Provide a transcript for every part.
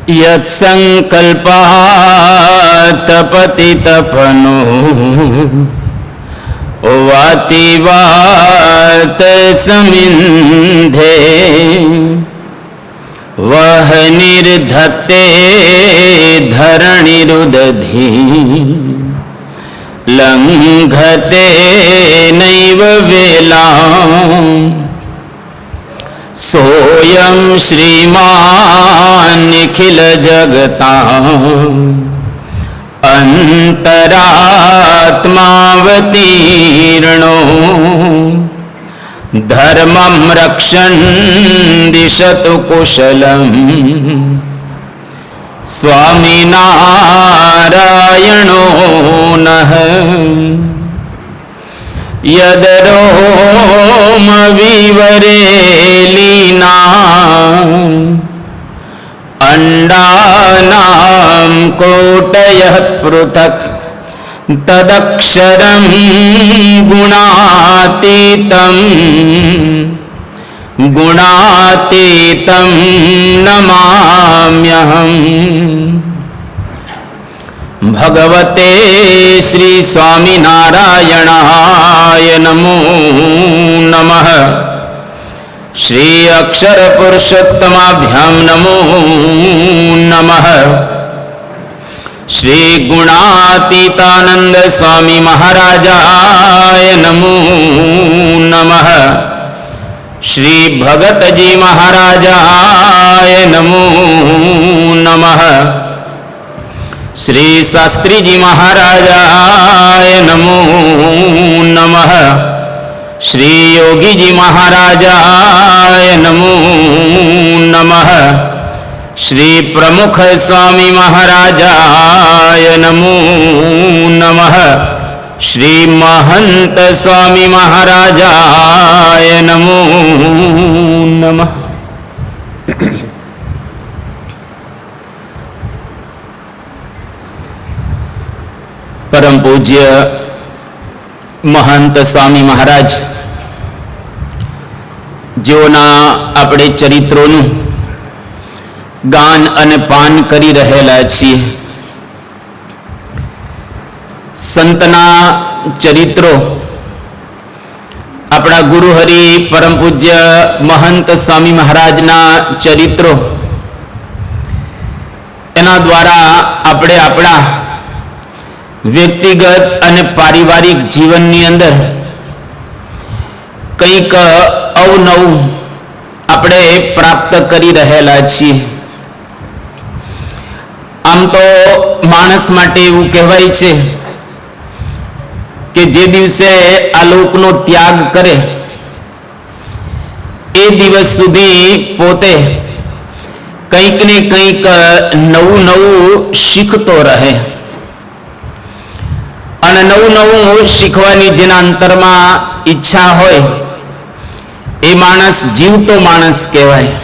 યત્સંકલ્પાત પતિતપનો વાતિ વાત સમિંધે વહનિર્ધત્તે ધરણીરુદધી લંઘતે નૈવ વેલા સોયં શ્રીમાન નિખિલ જગતા અંતરાત્માવતીર્ણો ધર્મં રક્ષન દિશતુ કુશલમ સ્વામિનારાયણો નઃ યદરોમ વિવરેલીના અંડાનામ કોટયઃ પૃથક તદક્ષરં ગુણાતીતં નમામ્યહં. ભગવતે શ્રી સ્વામિનારાયણાય નમો નમઃ. શ્રી અક્ષર પુરુષોત્તમાભ્યામ નમો નમઃ. શ્રી ગુણાતીતાનંદ સ્વામી મહારાજાય નમો નમઃ. શ્રી ભગતજી મહારાજાય નમો નમઃ. શ્રી શાસ્ત્રીજી મહારાજાય નમો નમઃ. શ્રી યોગીજી મહારાજાય નમો નમઃ. શ્રી પ્રમુખ સ્વામી મહારાજાય નમો નમઃ. શ્રી મહંત સ્વામી મહારાજાય નમો નમઃ. પરમ પૂજ્ય મહંત સ્વામી મહારાજ જેઓના આપણે ચરિત્રોનું ગાન અને પાન કરી રહેલા છીએ. સંતના ચરિત્રો આપણા ગુરુહરિ પરમ પૂજ્ય મહંત સ્વામી મહારાજના ચરિત્રો એના દ્વારા આપણે આપણા વ્યક્તિગત અને પારિવારિક જીવનની અંદર કંઈક અવનવું આપણે પ્રાપ્ત કરી રહેલા છીએ. આમ તો માણસ માટે એવું કહેવાય છે કે જે દિવસે આ લોકનો ત્યાગ કરે એ દિવસ સુધી પોતે કંઈક ને કંઈક નવું નવું શીખતો રહે. અને નવું નવું શીખવાની જેના અંતરમાં ઈચ્છા હોય એ માણસ જીવતો માણસ કહેવાય.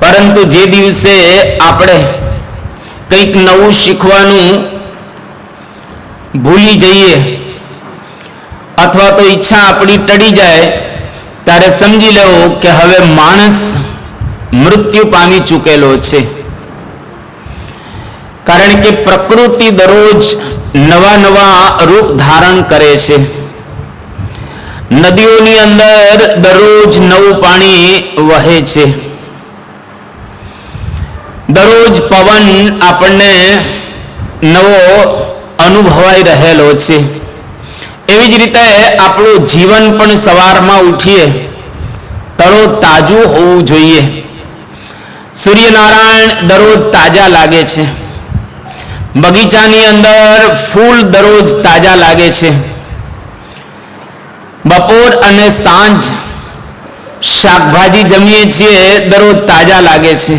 પરંતુ જે દિવસે આપણે કંઈક નવું શીખવાનું ભૂલી જઈએ અથવા તો ઈચ્છા આપણી ટળી જાય ત્યારે સમજી લેવું કે હવે માણસ મૃત્યુ પામી ચૂકેલો છે. કારણ કે પ્રકૃતિ દરરોજ નવા નવા રૂપ ધારણ કરે છે. નદીઓની અંદર દરરોજ નવું પાણી વહે છે. દરરોજ પવન આપણને નવો અનુભવાઈ રહેલો છે. એવી જ રીતે આપણું જીવન પણ સવારમાં ઉઠીએ તરો તાજું હોવું જોઈએ. સૂર્યનારાયણ દરરોજ તાજા લાગે છે. બગીચાની અંદર ફૂલ દરરોજ તાજા લાગે છે. બપોર અને સાંજ શાકભાજી જમીએ છીએ દરરોજ તાજા લાગે છે.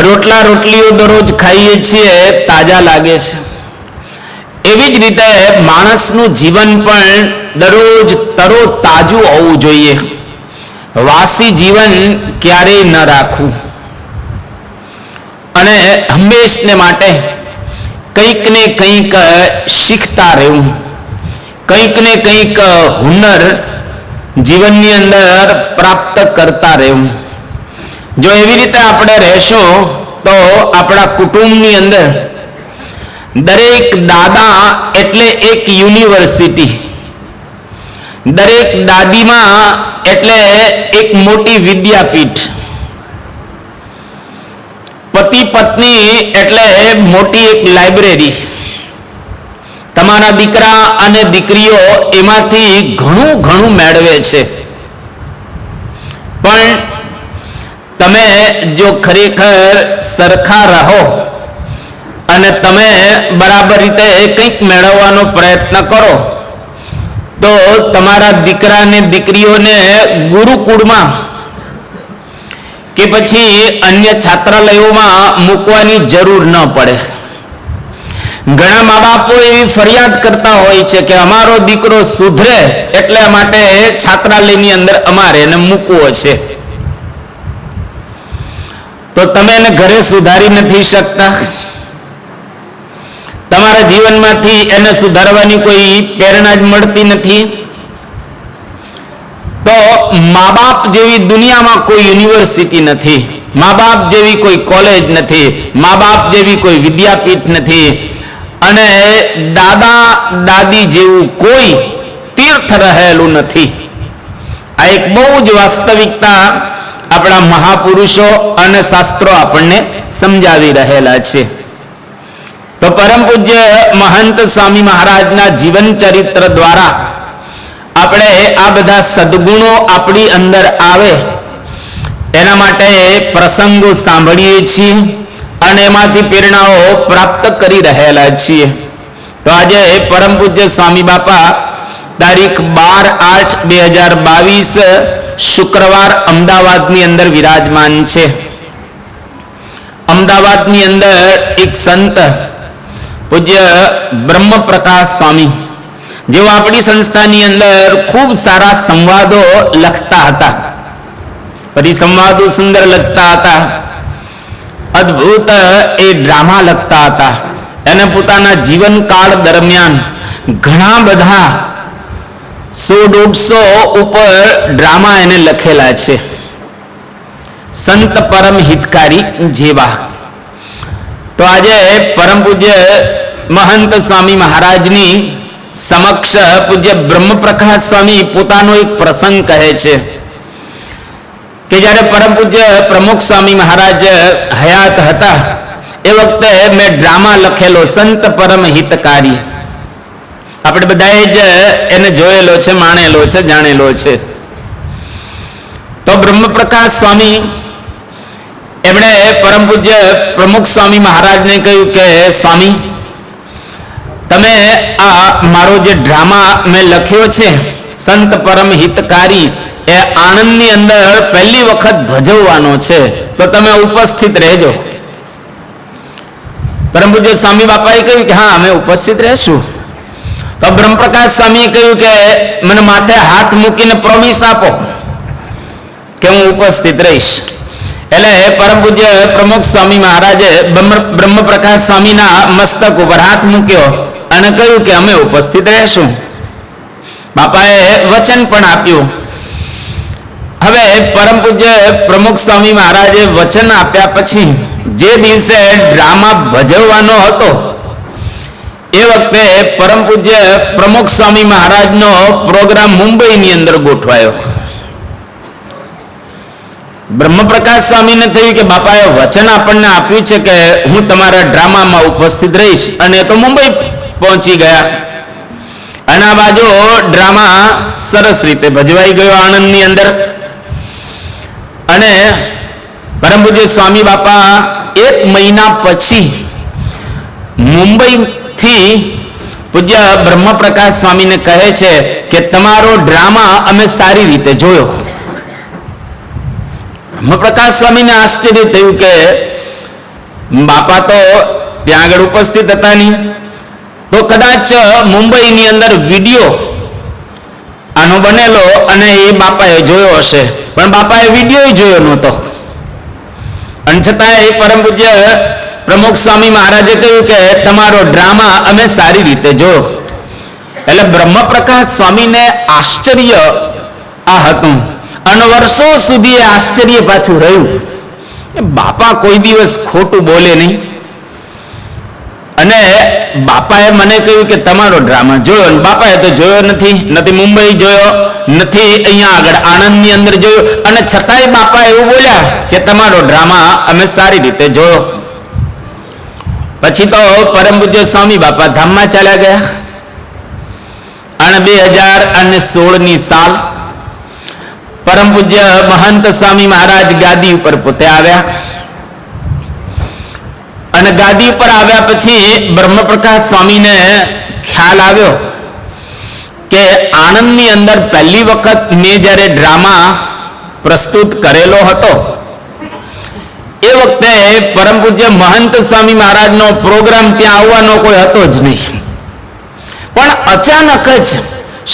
રોટલા રોટલીઓ દરરોજ ખાઈએ છીએ તાજા લાગે છે. એવી જ રીતે માણસનું જીવન પણ દરરોજ તરો તાજું હોવું જોઈએ. વાસી જીવન ક્યારેય ન રાખવું અને હંમેશને માટે કંઈક ને કંઈક શીખતા રહેવું. કંઈક ને કંઈક હુનર જીવનની અંદર પ્રાપ્ત કરતા રહેવું. જો એવી રીતે આપણે રહેશું તો આપણા કુટુંબની અંદર દરેક દાદા એટલે એક યુનિવર્સિટી, દરેક દાદીમાં એટલે એક મોટી વિદ્યાપીઠ, પતિ પત્ની એટલે મોટી એક લાઇબ્રેરી. તમારા દીકરા અને દીકરીઓ એમાંથી ઘણું ઘણું મેળવે છે, પણ તમે જો ખરેખર સરખા રહો અને તમે બરાબર રીતે કંઈક મેળવવાનો પ્રયત્ન કરો તો તમારા દીકરા ને દીકરીઓને ગુરુકુળમાં કે પછી અન્ય છાત્રાલયોમાં મૂકવાની જરૂર ન પડે. ઘણા મા બાપો એવી ફરિયાદ કરતા હોય છે કે અમારો દીકરો સુધરે એટલા માટે છાત્રાલયની અંદર અમારે એને મૂકવો છે. તો તમે એને ઘરે સુધારી નથી શકતા? તમારા જીવનમાંથી એને સુધારવાની કોઈ પ્રેરણા જ મળતી નથી? તો મા બાપ જેવી દુનિયામાં કોઈ યુનિવર્સિટી નથી, મા બાપ જેવી કોઈ કોલેજ નથી, મા બાપ જેવી કોઈ વિદ્યાપીઠ નથી, અને દાદા દાદી જેવું કોઈ તીર્થ રહેલું નથી. આ એક બહુ જ વાસ્તવિકતા આપણા મહાપુરુષો અને શાસ્ત્રો આપણને સમજાવી રહેલા છે. તો પરમ પૂજ્ય મહંત સ્વામી મહારાજના જીવન ચરિત્ર દ્વારા આપણે આ બધા સદગુણો આપણી અંદર આવે એના માટે પ્રસંગો સાંભળીએ છીએ અને એમાંથી પ્રેરણાઓ પ્રાપ્ત કરી રહેલા છીએ. તો આજે પરમ પૂજ્ય સ્વામી બાપા તારીખ 12/8/2022 શુક્રવાર અમદાવાદની અંદર વિરાજમાન છે. અમદાવાદની અંદર એક સંત પૂજ્ય બ્રહ્મપ્રકાશ સ્વામી જેઓ આપણી સંસ્થાની અંદર ખૂબ સારા સંવાદો લખતા હતા, પછી સંવાદો સુંદર લખતા હતા, અદ્ભુત એ ડ્રામા લખતા હતા. એને પોતાના જીવનકાળ દરમિયાન ઘણા બધા 100-150 ઉપર ડ્રામા એને લખેલા છે, સંત પરમ હિતકારી જેવા. તો આજે પરમ પૂજ્ય મહંત સ્વામી મહારાજની સમક્ષ પૂજ્ય બ્રહ્મપ્રકાશ સ્વામી પોતાનો એક પ્રસંગ કહે છે કે જ્યારે પરમ પૂજ્ય પ્રમુખ સ્વામી મહારાજ હયાત હતા એ વખતે મેં ડ્રામા લખેલો સંત પરમ હિતકારી. આપણે બધાએ જ એને જોયેલો છે, માણેલો છે, જાણેલો છે. તો બ્રહ્મપ્રકાશ સ્વામી એમણે પરમ પૂજ્ય પ્રમુખ સ્વામી મહારાજને કહ્યું કે સ્વામી, તમે આ મારો જે ડ્રામા મેં લખ્યો છે સંત પરમ હિતકારી એ આણંદની અંદર પહેલી વખત ભજવવાનો છે, તો તમે ઉપસ્થિત રહેજો. પરમ પૂજ્ય સ્વામી બાપાએ કહ્યું કે હા અમે ઉપસ્થિત રહેશું. તો બ્રહ્મપ્રકાશ સ્વામીએ કહ્યું કે મને માથે હાથ મૂકીને પ્રોમિસ આપો કે હું ઉપસ્થિત રહીશ. એટલે પરમ પૂજ્ય પ્રમુખ સ્વામી મહારાજે બ્રહ્મપ્રકાશ સ્વામીના મસ્તક ઉપર હાથ મૂક્યો અને કહ્યું કે અમે ઉપસ્થિત રહેશું. બાપાએ વચન પણ આપ્યું. હવે પરમ પૂજ્ય પ્રમુખ સ્વામી મહારાજે વચન આપ્યા પછી જે દિવસે ડ્રામા ભજવવાનો હતો એ વખતે પરમ પૂજ્ય પ્રમુખ સ્વામી મહારાજનો પ્રોગ્રામ મુંબઈની અંદર ગોઠવાયો. બ્રહ્મપ્રકાશ સ્વામીને થયું કે બાપાએ વચન આપણને આપ્યું છે કે હું તમારા ડ્રામામાં ઉપસ્થિત રહીશ, અને તો મુંબઈ પહોંચી ગયા. અને આ બાજુ ડ્રામા સરસ રીતે ભજવાઈ ગયો આણંદની અંદર. અને પરમ પૂજ્ય સ્વામી બાપા 1 મહિના પછી મુંબઈથી પૂજ્ય બ્રહ્મપ્રકાશ સ્વામીને કહે છે કે તમારો ડ્રામા અમે સારી રીતે જોયો. બ્રહ્મપ્રકાશ સ્વામીને આશ્ચર્ય થયું કે બાપા તો ત્યાં આગળ ઉપસ્થિત હતા નહીં, તો કદાચ મુંબઈની અંદર વિડીયો આનો બનેલો અને એ બાપાએ જોયો હશે, પણ બાપાએ વિડીયો જોયો નહોતો. અને છતાં એ પરમ પૂજ્ય પ્રમુખ સ્વામી મહારાજે કહ્યું કે તમારો ડ્રામા અમે સારી રીતે જોયો. એટલે બ્રહ્મપ્રકાશ સ્વામીને આશ્ચર્ય આ હતું અને વર્ષો સુધી એ આશ્ચર્ય પાછું રહ્યું બાપા કોઈ દિવસ ખોટું બોલે નહીં. અને બાપાએ મને કહ્યું કે તમારો ડ્રામા જોયો, અને બાપાએ તો જોયો નથી મુંબઈ જોયો, નથી અહીંયા આગળ આણંદની અંદર જોયો, અને છતાંય બાપા એવું બોલ્યા કે તમારો ડ્રામા અમે સારી રીતે જોયો. પછી તો પરમ પૂજ્ય સ્વામી બાપા ધામમાં ચાલ્યા ગયા. અને 2016ની સાલ પરમ પૂજ્ય મહંત સ્વામી મહારાજ ગાદી ઉપર પોતે આવ્યા. અને ગાદી ઉપર આવ્યા પછી બ્રહ્મપ્રકાશ સ્વામીને ખ્યાલ આવ્યો કે આણંદની અંદર પહેલી વખત મેં જ્યારે ડ્રામા પ્રસ્તુત કરેલો હતો એ વખતે પરમ પૂજ્ય મહંત સ્વામી મહારાજનો પ્રોગ્રામ ત્યાં આવવાનો કોઈ હતો જ નહીં. પણ અચાનક જ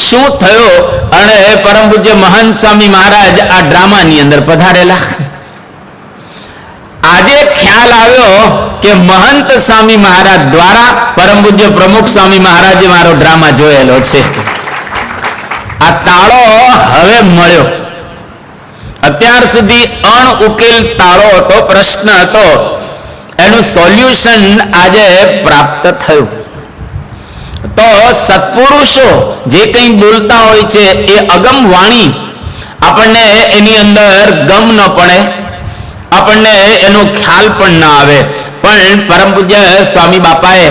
શું થયો અને પરમ પૂજ્ય મહંત સ્વામી મહારાજ આ ડ્રામાની અંદર પધારેલા. આજે ખ્યાલ આવ્યો કે મહંત સ્વામી મહારાજ દ્વારા પરમ પૂજ્ય પ્રમુખ સ્વામી મહારાજે મારો ડ્રામા જોયેલો છે. આ તાળો હવે મળ્યો. અત્યાર સુધી અણઉકેલ તાળો હતો, પ્રશ્ન હતો, એનું સોલ્યુશન આજે પ્રાપ્ત થયું. તો સત્પુરુષો જે કંઈ બોલતા હોય છે એ અગમ વાણી આપણને એની અંદર ગમ ન પડે, આપણને એનો ખ્યાલ પણ ના આવે. પણ પરમ પૂજ્ય સ્વામી બાપાએ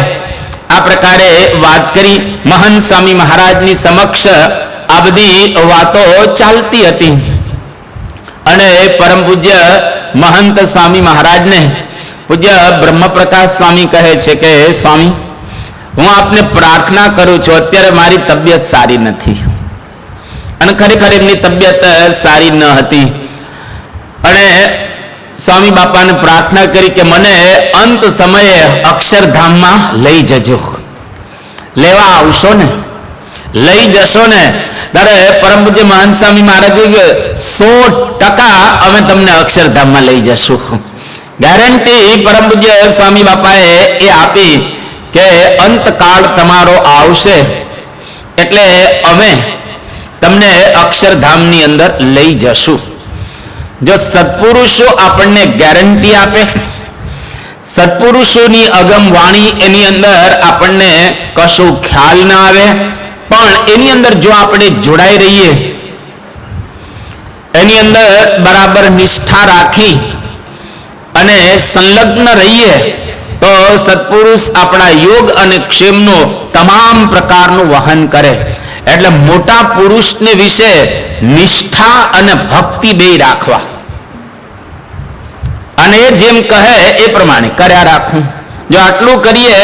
આ પ્રકારે વાત કરી. મહંત સ્વામી મહારાજની સમક્ષ આ બધી વાતો ચાલતી હતી. અને પરમ પૂજ્ય મહંત સ્વામી મહારાજને પૂજ્ય બ્રહ્મપ્રકાશ સ્વામી કહે છે કે સ્વામી, હું આપને પ્રાર્થના કરું છું, અત્યારે મારી તબિયત સારી નથી. અને ખરેખર એમની તબિયત સારી ન હતી. અને સ્વામી બાપાને પ્રાર્થના કરી કે મને અંત સમયે અક્ષરધામમાં લઈ જજો. લેવા આવશો ને, લઈ જશો ને? ત્યારે પરમ પૂજ્ય મહંત સ્વામી મહારાજે 100% અમે તમને અક્ષરધામમાં લઈ જશું. ગેરંટી પરમ પૂજ્ય સ્વામી બાપાએ એ આપી કે અંતકાળ તમારો આવશે એટલે અમે તમને અક્ષરધામની અંદર લઈ જશું. જો સત્પુરુષો આપણને ગેરંટી આપે, સત્પુરુષોની અગમ વાણી એની અંદર આપણને કશું ખ્યાલ ના આવે, પણ એની અંદર જો આપણે જોડાઈ રહીએ, એની અંદર બરાબર નિષ્ઠા રાખી અને સંલગ્ન રહીએ તો સત્પુરુષ આપણા યોગ અને ક્ષેમનો તમામ પ્રકારનું વહન કરે. એટલે મોટા પુરુષને વિશે નિષ્ઠા અને ભક્તિ બે રાખવા, અને જેમ કહે એ પ્રમાણે કર્યા રાખવું. જો આટલું કરીએ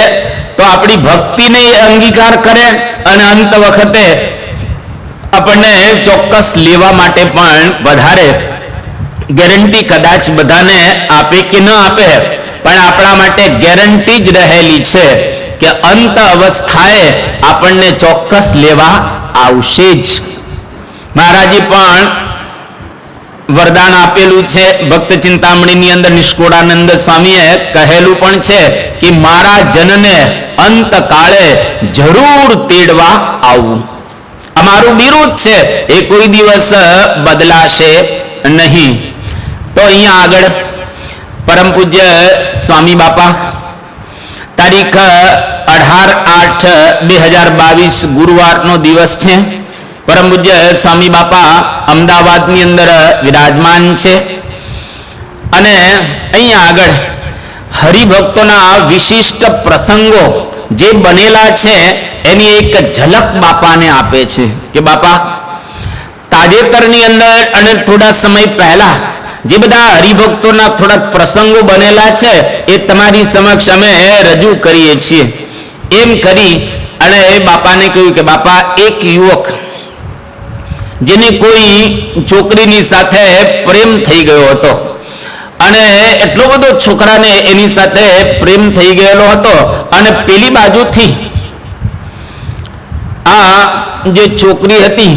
તો આપણી ભક્તિને અંગીકાર કરે અને અંત વખતે આપણને ચોક્કસ લેવા માટે પણ વધારે ગેરંટી કદાચ બધાને આપે કે ન આપે, પણ આપણા માટે ગેરંટી જ રહેલી છે કે અંત અવસ્થાએ આપણને ચોક્કસ લેવા આવશે જ. મહારાજે પણ વરદાન આપેલું છે. ભક્ત ચિંતામણીની અંદર નિષ્કુળાનંદ સ્વામીએ કહેલું પણ છે કે મારા જનને અંતકાળે જરૂર તેડવા આવવું. અમારું બિરુદ છે, એ કોઈ દિવસ બદલાશે નહીં. તો અહીંયા આગળ પરમ પૂજ્ય સ્વામી બાપા તારીખ 18/8/2022 ગુરુવારનો દિવસ છે. પરમ પૂજ્ય સ્વામી બાપા અમદાવાદની અંદર વિરાજમાન છે. અને અહીંયા આગળ હરિભક્તોના વિશિષ્ટ પ્રસંગો જે બનેલા છે એની એક ઝલક બાપાને આપે છે કે બાપા તાજેતરની અંદર અને થોડા સમય પહેલા જે બધા હરિભક્તોના થોડા પ્રસંગો બનેલા છે એ તમારી સમક્ષ અમે રજૂ કરીએ છીએ. એમ કરી અને એ બાપાને કહ્યું કે બાપા, એક યુવક જેને કોઈ છોકરીની સાથે પ્રેમ થઈ ગયો હતો અને એટલો બધો છોકરાને એની સાથે પ્રેમ થઈ ગયેલો હતો, અને પેલી બાજુથી આ જે છોકરી હતી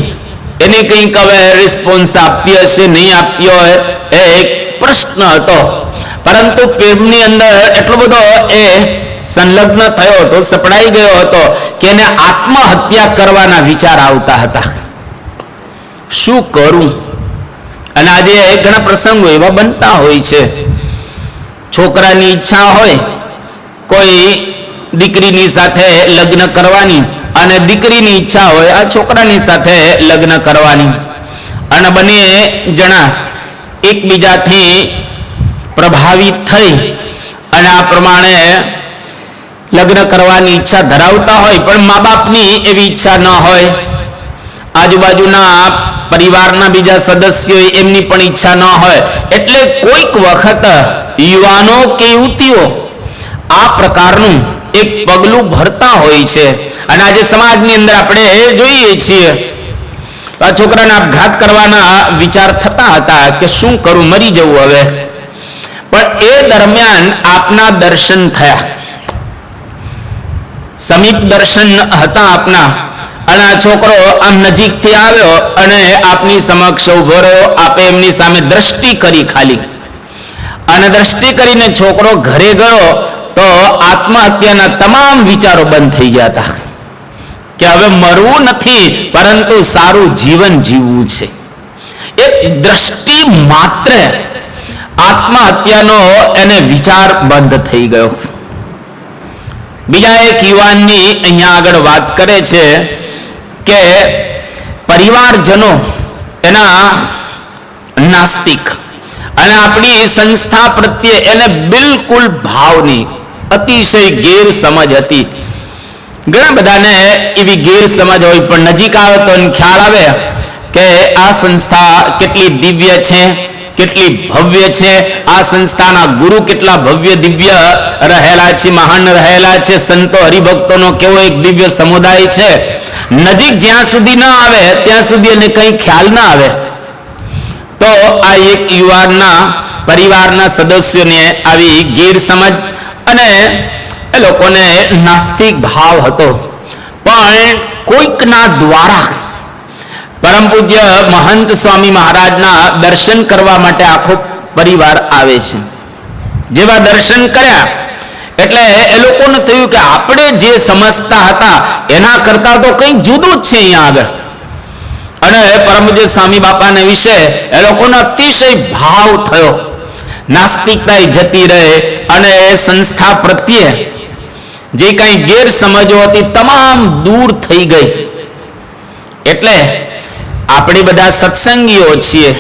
એને કંઈક હવે રિસ્પોન્સ આપતી હશે, નહીં આપતી હોય, એ એક પ્રશ્ન હતો. પરંતુ પ્રેમની અંદર એટલો બધો એ સંલગ્ન થયો હતો, સપડાઈ ગયો હતો કે એને આત્મહત્યા કરવાના વિચાર આવતા હતા. શું કરું? અને આજે ઘણા પ્રસંગો એવા બનતા હોય છે છોકરાની ઈચ્છા હોય કોઈ દીકરીની સાથે લગ્ન કરવાની, અને દીકરીની ઈચ્છા હોય આ છોકરાની સાથે લગ્ન કરવાની, અને બંને જણા એકબીજાથી પ્રભાવિત થઈ અને આ પ્રમાણે લગ્ન કરવાની ઈચ્છા ધરાવતા હોય, પણ મા બાપની એવી ઈચ્છા ન હોય, આજુબાજુના પરિવારના બીજા સદસ્યો એમની પણ ઈચ્છા ન હોય, એટલે કોઈક વખત યુવાનો કે યુવતીઓ આ પ્રકારનું એક પગલું ભરતા હોય છે. અને આજે સમાજની અંદર આપણે જોઈએ છીએ આ છોકરાને આપઘાત કરવાના વિચાર થતા હતા કે શું કરું, મરી જવું હવે. પણ એ દરમિયાન આપના દર્શન થયા, સમીપ દર્શન હતા આપના, અને આ છોકરો આમ નજીકથી આવ્યો અને આપની સમક્ષ ઉભો રહ્યો. આપે એમની સામે દ્રષ્ટિ કરી ખાલી, અને દ્રષ્ટિ કરીને છોકરો ઘરે ગયો તો આત્મહત્યાના તમામ વિચારો બંધ થઈ ગયા હતા કે હવે મરવું નથી પરંતુ સારું જીવન જીવવું છે. એક દ્રષ્ટિ માત્ર આત્મહત્યાનો એને વિચાર બંધ થઈ ગયો. બીજા એક યુવાનની અહીંયા આગળ વાત કરે છે કે પરિવારજનો એના નાસ્તિક, અને આપણી સંસ્થા પ્રત્યે એને બિલકુલ ભાવ નહીં, અતિશય ગેરસમજ હતી. ઘણા બધાને એવી ગેરસમજ હોય, પણ નજીક આવે તો ખ્યાલ આવે કે આ સંસ્થા કેટલી દિવ્ય છે, કેટલી ભવ્ય છે, આ સંસ્થાના ગુરુ કેટલા ભવ્ય દિવ્ય રહેલા છે, મહાન રહેલા છે, સંતો હરિભક્તોનો કેવો એક દિવ્ય સમુદાય છે. નજીક જ્યાં સુધી ના આવે ત્યાં સુધી એને કઈ ખ્યાલ ના આવે. તો આ એક યુવાનના પરિવારના સદસ્યોને આવી ગેરસમજ અને એ લોકોને નાસ્તિક ભાવ હતો. પણ કોઈકના દ્વારા પરમ પૂજ્ય મહંત સ્વામી મહારાજના દર્શન કરવા માટે આખો પરિવાર આવે છે. જેવા દર્શન કર્યા એટલે એ લોકોને થયું કે આપણે જે સમજતા હતા એના કરતા તો કંઈક જુદું જ છે અહીંયા આગળ. અને પરમ પૂજ્ય સ્વામી બાપાને વિશે એ લોકોનો અતિશય ભાવ થયો, નાસ્તિકતા જતી રહે અને સંસ્થા પ્રત્યે જે કઈ ગેરસમજો હતી તમામ દૂર થઈ ગઈ. એટલે આપણે બધા સત્સંગીઓ છીએ,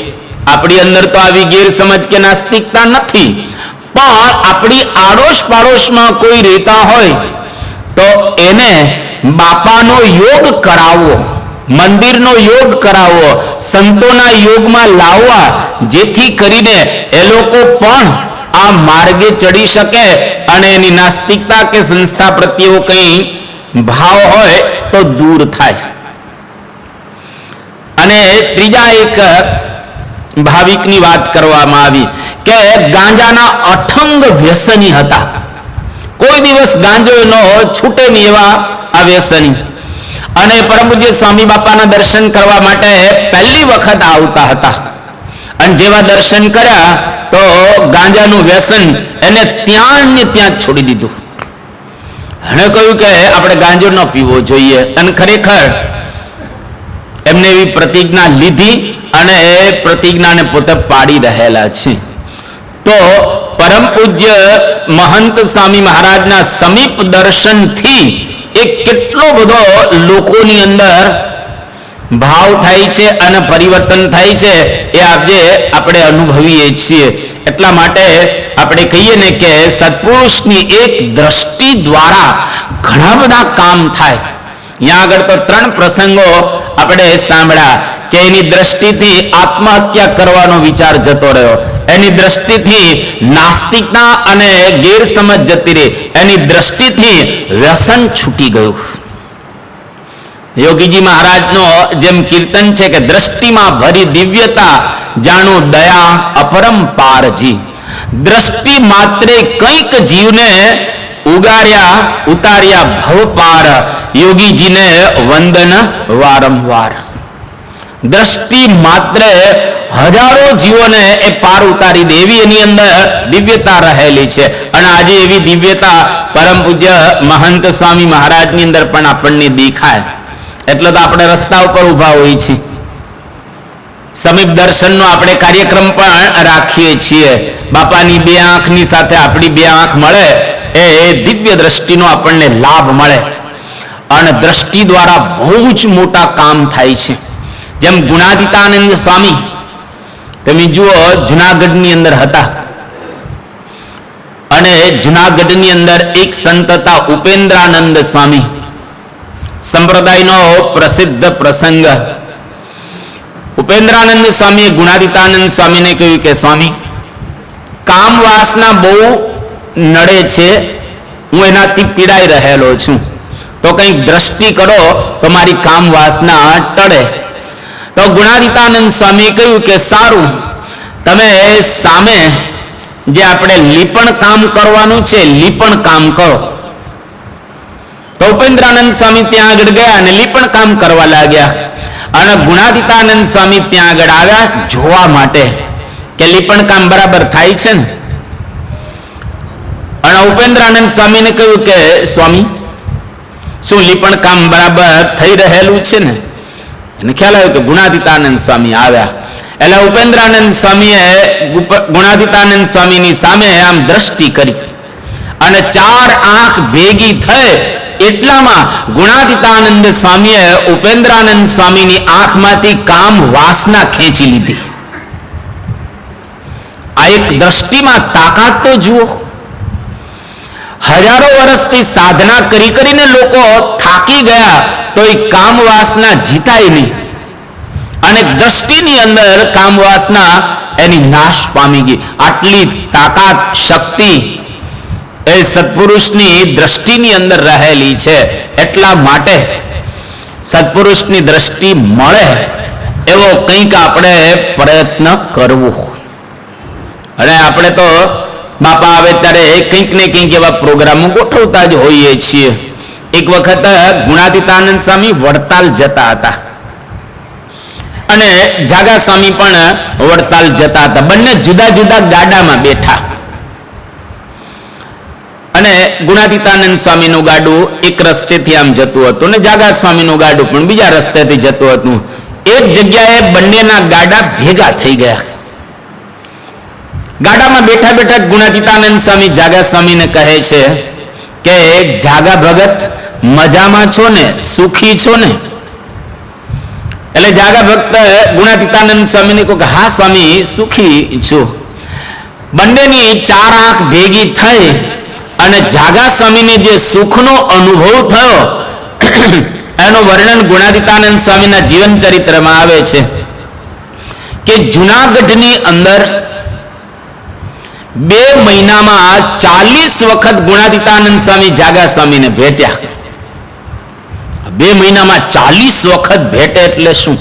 આપણી અંદર તો આવી ગેરસમજ કે નાસ્તિકતા નથી, પણ આપણી આડોશ પાડોશમાં કોઈ રહેતા હોય તો એને બાપાનો યોગ કરાવવો, મંદિરનો યોગ કરાવવો, સંતોના યોગમાં લાવવા, જેથી કરીને એ લોકો પણ આ માર્ગે ચડી શકે અને એની નાસ્તિકતા કે સંસ્થા પ્રત્યે કઈ ભાવ હોય તો દૂર થાય. અને ત્રીજા એક ભાવિકની વાત કરવામાં આવી કે ગાંજાના અઠંગ વ્યસની હતા. કોઈ દિવસ ગાંજો એનો છૂટે નહીં એવા આ વ્યસની. અને પરમ પૂજ્ય સ્વામી બાપાના દર્શન કરવા માટે પહેલી વખત આવતા હતા, અને જેવા દર્શન કર્યા તો ગાંજાનું વ્યસન એને ત્યાં ને ત્યાં છોડી દીધું. એને કહ્યું કે આપણે ગાંજો ન પીવો જોઈએ, અને ખરેખર એમને એવી પ્રતિજ્ઞા લીધી અને એ પ્રતિજ્ઞાને પોતે પાડી રહેલા છે. તો પરમ પૂજ્ય મહંત સ્વામી મહારાજના સમીપ દર્શનથી એક કેટલો બધો લોકોની અંદર ભાવ થાય છે અને પરિવર્તન થાય છે એ આજે આપણે અનુભવીએ છીએ. એટલા માટે આપણે કહીએ ને કે સત્પુરુષની એક દ્રષ્ટિ દ્વારા ઘણા બધા કામ થાય. અહીંયા આગળ તો 3 પ્રસંગો આપણે સાંભળ્યા કે એની દ્રષ્ટિથી આત્મહત્યા કરવાનો વિચાર જતો રહ્યો, એની દ્રષ્ટિથી નાસ્તિકતા અને ગેરસમજ જતી રહી, એની દ્રષ્ટિથી વ્યસન છૂટી ગયું. યોગીજી મહારાજનો જેમ કીર્તન છે કે દ્રષ્ટિમાં ભરી દિવ્યતા જાણો દયા અપરંપારજી. દ્રષ્ટિ માત્રે કંઈક જીવને ઉગાડ્યા ઉતાર્યા ભવ પાર, યોગીજીને વંદન વારંવાર. દ્રષ્ટિ માત્ર હજારો જીવોને એ પાર ઉતારી દે એવી એની અંદર દિવ્યતા રહેલી છે. અને આજે એવી દિવ્યતા પરમ પૂજ્ય મહંત સ્વામી મહારાજની અંદર પણ આપણને દેખાય. એટલે તો આપણે રસ્તા ઉપર ઉભા હોઈએ છીએ, સમીપ દર્શનનો આપણે કાર્યક્રમ પણ રાખીએ છીએ. બાપાની બે આંખની સાથે આપણી બે આંખ મળે એ દિવ્ય દ્રષ્ટિનો આપણને લાભ મળે અને દ્રષ્ટિ દ્વારા બહુ જ મોટા કામ થાય છે. જેમ ગુણાતીતાનંદ સ્વામી તમે જુઓ જુનાગઢની અંદર હતા અને જુનાગઢની અંદર એક સંત હતા ઉપેન્દ્રાનંદ સ્વામી. સંપ્રદાયનો પ્રસિદ્ધ પ્રસંગ. ઉપેન્દ્રાનંદ સ્વામીએ ગુણાતીતાનંદ સ્વામીને કહ્યું કે સ્વામી, કામ વાસના બહુ નડે છે, હું એનાથી પીડાઈ રહેલો છું, તો કંઈક દ્રષ્ટિ કરો તો મારી કામ વાસના ટળે. તો ગુણાતીતાનંદ સ્વામીએ કહ્યું કે સારું, તમે સામે જે આપણે લીપણ કામ કરવાનું છે લીપણ કામ કરો. તો ઉપેન્દ્રાનંદ સ્વામી ત્યાં આગળ ગયા અને લીપણ કામ કરવા લાગ્યા અને ગુણાતીતાનંદ સ્વામી ત્યાં આગળ આવ્યા જોવા માટે કે લીપણ કામ બરાબર થાય છે ને. અને ઉપેન્દ્રાનંદ સ્વામીને કહ્યું કે સ્વામી, શું લીપણ કામ બરાબર થઈ રહેલું છે ને? એને ખ્યાલ આવ્યો કે ગુણાતીતાનંદ સ્વામી આવ્યા એટલે ઉપેન્દ્રાનંદ સ્વામીએ ગુણાતીતાનંદ સ્વામીની સામે આમ દ્રષ્ટિ કરી અને ચાર આંખ ભેગી થઈ એટલામાં ગુણાતીતાનંદ સ્વામીએ ઉપેન્દ્રાનંદ સ્વામીની આંખમાંથી કામ વાસના ખેંચી લીધી. આ એક દ્રષ્ટિમાં તાકાત તો જુઓ. હજારો વર્ષથી સાધના કરી કરીને લોકો થાકી ગયા તો એ કામ વાસના જીતાય નહીં અને દ્રષ્ટિની અંદર કામ વાસના એની નાશ પામી ગઈ. આટલી તાકાત શક્તિ એ સત્પુરુષની દ્રષ્ટિની અંદર રહેલી છે. એટલા માટે સત્પુરુષની દ્રષ્ટિ મળે એવો કંઈક આપણે પ્રયત્ન કરવો. અને આપણે તો બાપા આવે ત્યારે કંઈક ને કંઈક એવા પ્રોગ્રામો ગોઠવતા જ હોઈએ છીએ. એક વખત ગુણાતીતાનંદ સ્વામી વડતાલ જતા હતા અને જાગા સ્વામી પણ વડતાલ જતા હતા. બંને જુદા જુદા ગાડામાં બેઠા અને ગુણાતીતાનંદ સ્વામીનું ગાડું એક રસ્તેથી આમ જતું હતું અને જાગા સ્વામીનું ગાડું પણ બીજા રસ્તેથી જતું હતું. એક જગ્યાએ બંનેના ગાડા ભેગા થઈ ગયા. ગાડામાં બેઠા બેઠા ગુણાતીતાનંદ સ્વામી જાગા સ્વામીને કહે છે કે જાગા ભગત, મજામાં છો ને, સુખી છો ને? એટલે જાગા ભક્ત ગુણાતીતાનંદ સ્વામીને કહે કે હા સ્વામી, સુખી છું. બંનેની ચાર આંખ ભેગી થઈ અને જાગા સ્વામીને જે સુખનો અનુભવ થયો એનું વર્ણન ગુણાતીતાનંદ સ્વામીના જીવન ચરિત્રમાં આવે છે કે જુનાગઢની અંદર 2 મહિનામાં 40 વખત ગુણાતીતાનંદ સ્વામી જાગા સ્વામીને ભેટ્યા. 2 મહિનામાં 40 વખત ભેટે એટલે શું?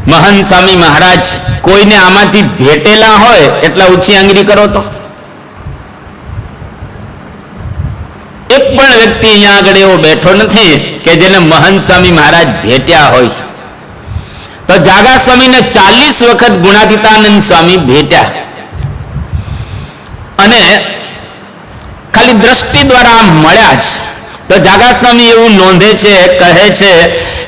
મહંત સ્વામી મહારાજ કોઈને આમાંથી ભેટેલા હોય એટલા ઊંચી આંગળી કરો તો. એક પણ વ્યક્તિ અહીંયા આગળ એવો બેઠો નથી કે જેને મહંત સ્વામી મહારાજ ભેટ્યા હોય. તો જાગા સ્વામીને 40 વખત ગુણાતીતાનંદ સ્વામી ભેટ્યા અને ખાલી દ્રષ્ટિ દ્વારા મળ્યા જ. તો જાગા સ્વામી એવું નોંધે છે, કહે છે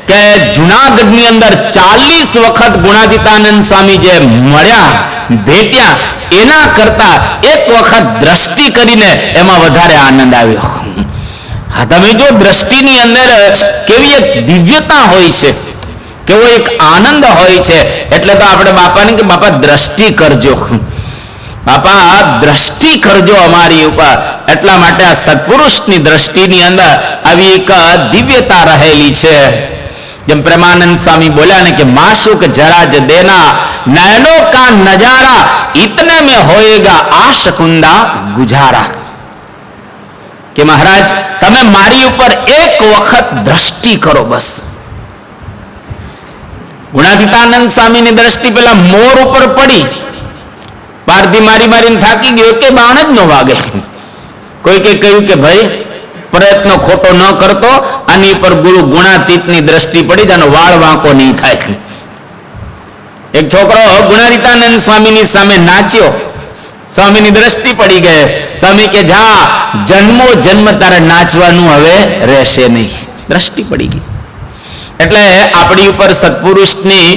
કે જુનાગઢની અંદર 40 વખત ગુણાતીતાનંદ સ્વામી જે મળ્યા, ભેટ્યા, એના કરતા એક વખત દ્રષ્ટિ કરીને એમાં વધારે આનંદ આવ્યો. હા, તમે જો દ્રષ્ટિની અંદર કેવી એક દિવ્યતા હોય છે, કેવો એક આનંદ હોય છે. એટલે તો આપણે બાપાને કે બાપા દ્રષ્ટિ કરજો, બાપા દ્રષ્ટિ કરજો અમારી ઉપર. એટલા માટે આ સત્પુરુષની દ્રષ્ટિની અંદર આવી એક દિવ્યતા રહેલી છે. જેમ પ્રેમાનંદ સ્વામી બોલ્યા ને કે માશુક જરા જ દેના નયનો કા નજારા ઇતને में होएगा आशकुंदा गुजारा. કે મહારાજ તમે મારી ઉપર એક વખત દ્રષ્ટિ કરો બસ. ગુણાતીતાનંદ સ્વામીની દ્રષ્ટિ પેલા મોર ઉપર પડી, પારધી મારી મારીને થાકી ગયો, કે બાણ જ ન વાગે. કોઈકે કહ્યું કે ભાઈ પ્રયત્ન ખોટો ન કરતો, આની પર ગુરુ ગુણાતીતની દ્રષ્ટિ પડી જાનો વાળ વાંકો નહીં થાય. એક છોકરો ગુણાતીતાનંદ સ્વામીની સામે નાચ્યો, સ્વામીની દ્રષ્ટિ પડી ગઈ. સ્વામી કે જા, જન્મો જન્મ તારે નાચવાનું હવે રહેશે નહીં. દ્રષ્ટિ પડી ગઈ. એટલે આપણી ઉપર સત્પુરુષની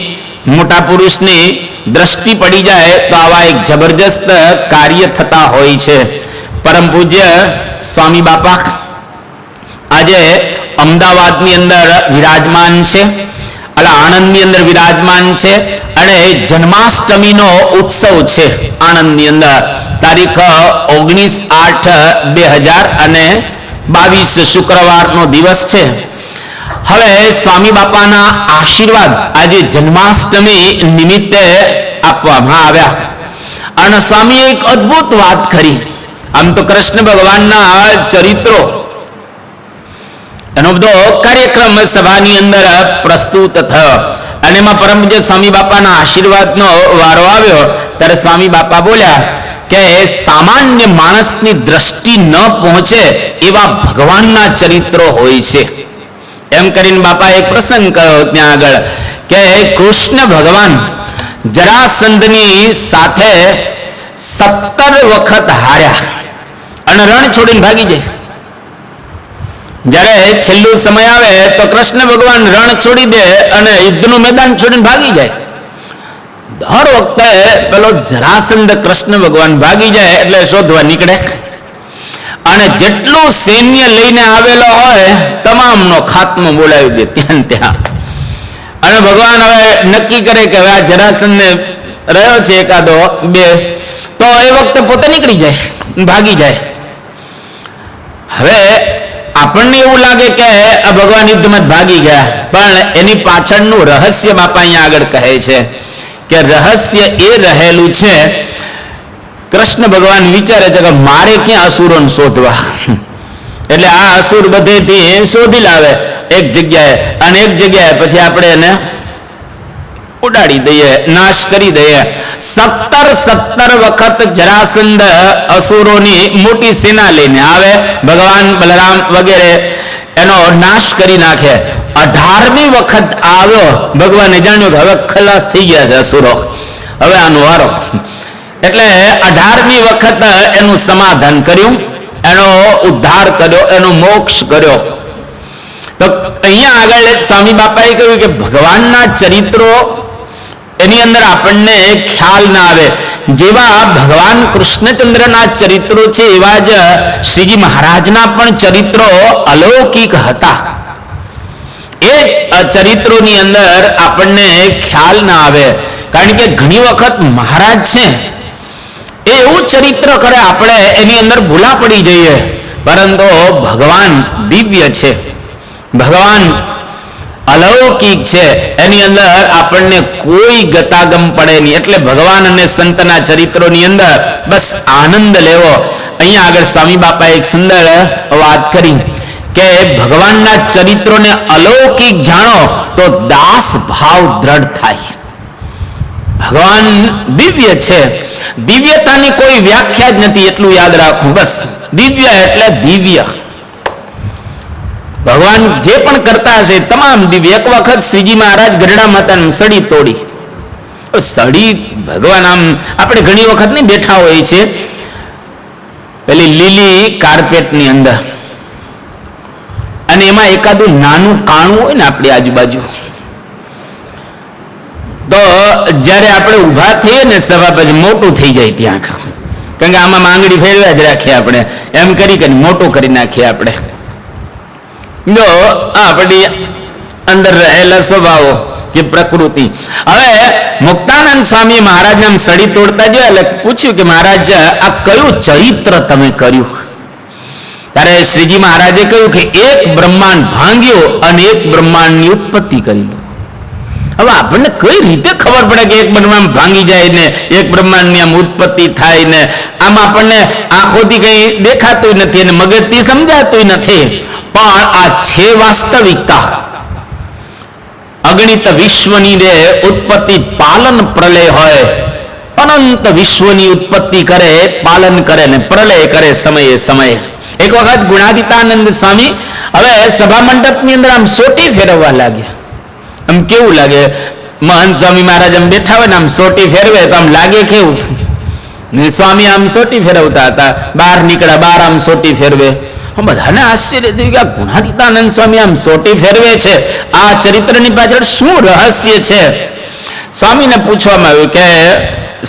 મોટા પુરુષની દ્રષ્ટિ પડી જાય તો આવા એક જબરજસ્ત કાર્ય થતા હોય છે. પરમ પૂજ્ય સ્વામી બાપા આજે અમદાવાદની અંદર વિરાજમાન છે, આણંદની અંદર વિરાજમાન છે અને જન્માષ્ટમીનો ઉત્સવ છે આણંદની અંદર. તારીખ 19/8/2022 શુક્રવારનો દિવસ છે. હવે સ્વામી બાપાના આશીર્વાદ આજે જન્માષ્ટમી નિમિત્તે આપવામાં આવ્યા અને સ્વામીએ એક અદ્ભુત વાત કરી. આમ તો કૃષ્ણ ભગવાનના ચરિત્રો એનો બધો કાર્યક્રમ સભાની અંદર પ્રસ્તુત થયો અને એમાં પરમ પૂજ્ય સ્વામી બાપાના આશીર્વાદનો વારો આવ્યો ત્યારે સ્વામી બાપા બોલ્યા કે સામાન્ય માણસની દ્રષ્ટિ ન પહોંચે એવા ભગવાનના ચરિત્રો હોય છે. એમ કરીને બાપા એક પ્રસંગ કહ્યો ત્યાં આગળ કે કૃષ્ણ ભગવાન જરાસંધની સાથે 17 વખત હાર્યા અને રણ છોડીને ભાગી જાય. જ્યારે છેલ્લું સમય આવે તો કૃષ્ણ ભગવાન રણ છોડી દે અને યુદ્ધનું મેદાન છોડીને ભાગી જાય. દર વખતે પેલો જરાસંધ કૃષ્ણ ભગવાન ભાગી જાય એટલે શોધવા નીકળે અને જેટલું સૈન્ય લઈને આવેલો હોય તમામનો ખાત્મો બોલાવી દે ત્યાં ત્યાં. અને ભગવાન હવે નક્કી કરે કે હવે આ જરાસંધને રહ્યો છે એકાદો બે, તો એ વખતે પોતે નીકળી જાય, ભાગી જાય. હવે આપણને એવું લાગે કે આ ભગવાન યુદ્ધમાં ભાગી ગયા, પણ એની પાછળનું રહસ્ય બાપા અહીંયા આગળ કહે છે કે રહસ્ય એ રહેલું છે. કૃષ્ણ ભગવાન વિચારે છે કે મારે ક્યાં અસુરોને શોધવા, એટલે આ અસુર બધેથી શોધી લાવે એક જગ્યાએ અને એક જગ્યાએ પછી આપણે એને ઉડાડી દઈએ, નાશ કરી દઈએ. 17 વખત જરાસંધ અસુરોની મોટી સેના લઈને આવે, ભગવાન બલરામ વગેરે એનો નાશ કરી નાખે. 18મી વખત આવ્યો, ભગવાને જાણ્યું કે હવે ખલાસ થઈ ગયા છે અસુરો, હવે આનો વારો. એટલે 18મી વખત એનું સમાધાન કર્યું, એનો ઉદ્ધાર કર્યો, એનો મોક્ષ કર્યો. તો અહીંયા આગળ સ્વામી બાપાએ કહ્યું કે ભગવાનના ચરિત્રો એની અંદર આપણને ખ્યાલ ના આવે. જેવા ભગવાન કૃષ્ણચંદ્રના ચરિત્રો છે એવા જ શ્રીજી મહારાજના પણ ચરિત્રો અલૌકિક હતા. એ ચરિત્રોની અંદર આપણને ખ્યાલ ના આવે, કારણ કે ઘણી વખત મહારાજ છે એ એવું ચરિત્ર કરે આપણે એની અંદર ભૂલા પડી જઈએ, પરંતુ ભગવાન દિવ્ય છે, ભગવાન અલૌકિક છે, એની અંદર આપણને કોઈ ગતાગમ પડે નહીં. એટલે ભગવાન અને સંતના ચરિત્રોની અંદર બસ આનંદ લેવો. અહીંયા આગળ સ્વામી બાપા એક સુંદર વાત કરી કે ભગવાનના ચરિત્રોને અલૌકિક જાણો તો દાસ ભાવ દ્રઢ થાય. ભગવાન દિવ્ય છે, દિવ્યતાની કોઈ વ્યાખ્યા જ નથી, એટલું યાદ રાખવું. બસ દિવ્ય એટલે દિવ્ય. ભગવાન જે પણ કરતા હશે તમામ દિવ્ય. એક વખત શ્રીજી મહારાજ ગરડા માતાની સળી તોડી. સળી ભગવાન આમ આપણે ઘણી વખત નહીં બેઠા હોય છે પેલી લીલી કાર્પેટની અંદર, અને એમાં એકાદું નાનું કાણું હોય ને આપણી આજુબાજુ, તો જ્યારે આપણે ઊભા થઈએ ને સભા પછી મોટું થઈ જાય ત્યાં, કારણ કે આમાં માંગડી ફેરવા જ રાખીએ આપણે, એમ કરી મોટું કરી નાખીએ આપણે. જો આપણી અંદર રહેલા સ્વભાવો કે પ્રકૃતિ. હવે મુક્તાનંદ સ્વામી મહારાજને આમ સળી તોડતા જોયા એટલે પૂછ્યું કે મહારાજ આ કયું ચરિત્ર તમે કર્યું? ત્યારે શ્રીજી મહારાજે કહ્યું કે એક બ્રહ્માંડ ભાંગ્યો અને એક બ્રહ્માંડની ઉત્પત્તિ કરી લો. હવે આપણને કઈ રીતે ખબર પડે કે એક બ્રહ્માંડ ભાંગી જાય ને એક બ્રહ્માંડની આમ ઉત્પત્તિ થાય ને? આમ આપણને આંખોથી કઈ દેખાતું નથી અને મગજથી સમજાતું નથી, પણ આ છે વાસ્તવિકતા. અગણિત વિશ્વની રે ઉત્પત્તિ પાલન પ્રલય હોય, અનંત વિશ્વની ઉત્પત્તિ કરે, પાલન કરે ને પ્રલય કરે સમયે સમયે. એક વખત ગુણાદિતાનંદ સ્વામી હવે સભા મંડપની અંદર આમ સોટી ફેરવવા લાગ્યા. આમ કેવું લાગે? મહંત સ્વામી મહારાજ આમ બેઠા હોય ને આમ સોટી ફેરવે તો આમ લાગે કેવું? સ્વામી આમ સોટી ફેરવતા હતા, બહાર નીકળ્યા, બહાર આમ સોટી ફેરવે. બધાને આશ્ચર્ય થયું કે આ ગુણાદિતાનંદ સ્વામી આમ સોટી ફેરવે છે, આ ચરિત્રની પાછળ શું રહસ્ય છે? સ્વામીને પૂછવામાં આવ્યું કે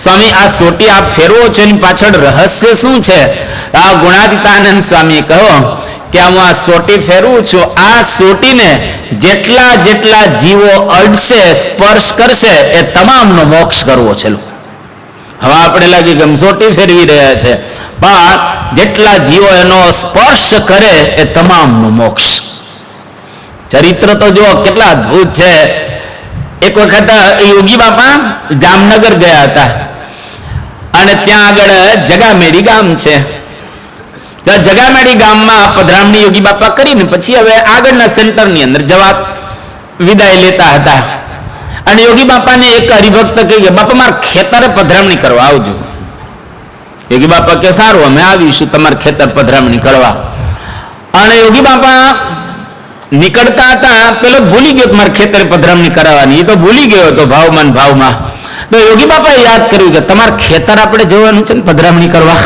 સ્વામી આ સોટી આપ ફેરવો છો એની પાછળ રહસ્ય શું છે? આ ગુણાતીતાનંદ સ્વામી કહો કે હું આ સોટી ફેરવું છું, આ સોટીને જેટલા જેટલા જીવો અડશે, સ્પર્શ કરશે, એ તમામનો મોક્ષ કરવો છે. હવે આપણે લાગે કે સોટી ફેરવી રહ્યા છે, પણ જેટલા જીવો એનો સ્પર્શ કરે એ તમામનો મોક્ષ. ચરિત્ર તો જો કેટલા અદભુત છે. એક વખત યોગી બાપા જામનગર ગયા હતા અને ત્યાં આગળ જગામેડી ગામ છે. જગામેડી ગામમાં પધરામણી યોગી બાપા કરીને પછી હવે આગળના સેન્ટરની અંદર જવા વિદાય લેતા હતા અને યોગી બાપાને એક હરિભક્ત કહી ગયા, બાપા મારા ખેતરે પધરામણી કરવા આવજો. યોગી બાપા કે સારું, અમે આવીશું તમારે ખેતર પધરામણી કરવા. અને યોગી બાપા નીકળતા હતા, પેલો ભૂલી ગયો મારે ખેતરે પધરામણી કરાવવાની, એ તો ભૂલી ગયો હતો ભાવમાં. તો યોગી બાપાએ યાદ કર્યું કે તમારે ખેતર આપણે જવાનું છે ને પધરામણી કરવા.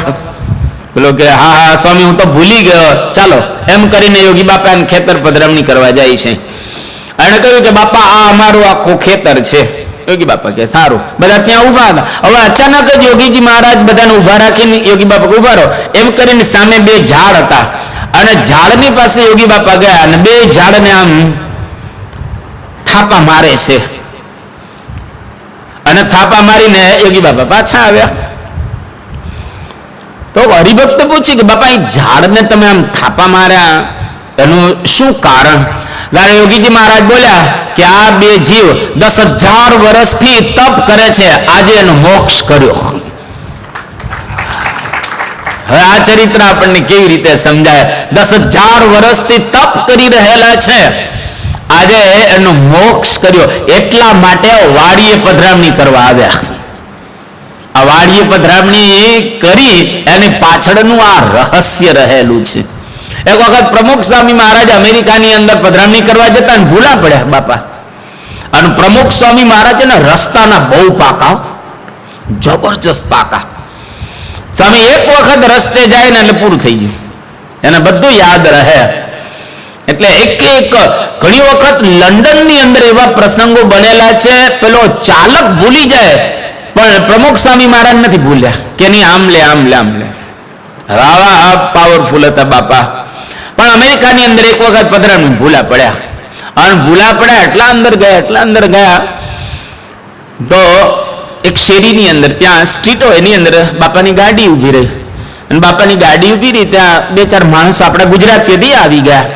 પેલો કે હા હા સ્વામી હું તો ભૂલી ગયો, ચાલો. એમ કરીને યોગી બાપા ખેતર પધરામણી કરવા જાય છે. એને કહ્યું કે બાપા આ અમારું આખું ખેતર છે. યોગી બાપા કે સારું. બધા ત્યાં ઉભા હતા. હવે અચાનક જ યોગીજી મહારાજ બધાને ઉભા રાખીને યોગી બાપા ઉભા રહો એમ કરીને સામે બે ઝાડ હતા અને ઝાડની પાસે યોગી બાપા ગયા અને બે ઝાડને આમ થાપા મારે છે અને થાપા મારીને યોગી બાપા પાછા આવ્યા. તો હરિભક્ત પૂછી કે બાપા એ ઝાડને તમે આમ થાપા માર્યા એનું શું કારણ? ત્યારે યોગીજી મહારાજ બોલ્યા કે આ બે જીવ 10,000 વર્ષથી તપ કરે છે, આજે એનો મોક્ષ કર્યો. હવે આ ચરિત્ર આપણને કેવી રીતે સમજાય? 10,000 વર્ષથી તપ કરી રહેલા છે, આજે એનો મોક્ષ કર્યો. એટલા માટે વાડીએ પધરામણી કરવા આવ્યા. આ વાડીએ પધરામણી કરી એની પાછળનું આ રહસ્ય રહેલું છે. એક વખત પ્રમુખ સ્વામી મહારાજ અમેરિકાની અંદર પધરામણી કરવા જતા ને ભૂલા પડ્યા બાપા. અને પ્રમુખ સ્વામી મહારાજ ને રસ્તાના બહુ પાકા, જબરજસ્ત પાકા. સ્વામી એક વખત રસ્તે જાય ને એટલે પૂરું થઈ ગયું, એને બધું યાદ રહે. એટલે એક ઘણી વખત લંડનની અંદર એવા પ્રસંગો બનેલા છે, પેલો ચાલક ભૂલી જાય પણ પ્રમુખ સ્વામી મહારાજ નથી ભૂલ્યા કે નહીં, આમ લે. આવા પાવરફુલ હતા બાપા. પણ અમેરિકાની અંદર એક વખત પધરામણી ભૂલા પડ્યા અને ભૂલા પડ્યા એટલા અંદર ગયા તો એક શેરીની અંદર ત્યાં સ્ટ્રીટો એની અંદર બાપાની ગાડી ઊભી રહી અને બાપાની ગાડી ઊભી રહી ત્યાં 2-4 માણસો આપણા ગુજરાતીથી આવી ગયા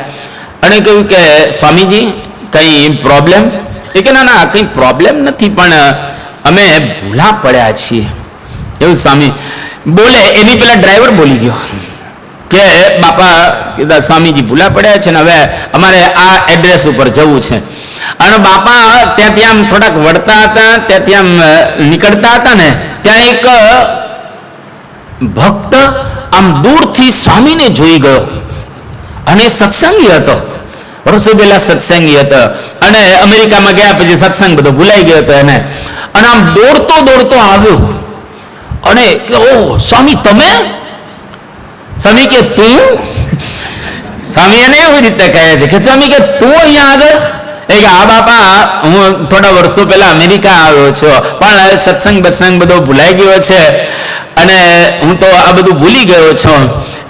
અને કહ્યું કે સ્વામીજી કઈ પ્રોબ્લેમ? એ કે ના કઈ પ્રોબ્લેમ નથી, પણ અમે ભૂલા પડ્યા છીએ. એવું સ્વામી બોલે એની પેલા ડ્રાઈવર બોલી ગયો કે બાપા કીધા સ્વામીજી ભૂલા પડ્યા છે ને હવે અમારે આ એડ્રેસ ઉપર જવું છે. અને બાપા ત્યાંથી આમ થોડાક વળતા હતા, ત્યાંથી આમ નીકળતા હતા ને ત્યાં એક ભક્ત આમ દૂરથી સ્વામીને જોઈ ગયો અને સત્સંગી હતો, વર્ષો પહેલા સત્સંગી હતો અને અમેરિકામાં ગયા પછી સત્સંગ બધો ભૂલાઈ ગયો હતો એને. અને આમ દોડતો આવ્યો અને ઓહ સ્વામી તમે? સ્વામી કે તું? સ્વામી એને એવી રીતે કહે છે કે સ્વામી કે તું અહીંયા આગળ? એ કે હા બાપા હું થોડા વર્ષો પહેલા અમેરિકા આવ્યો છું પણ સત્સંગ બધો ભૂલાઈ ગયો છે અને હું તો આ બધું ભૂલી ગયો છું.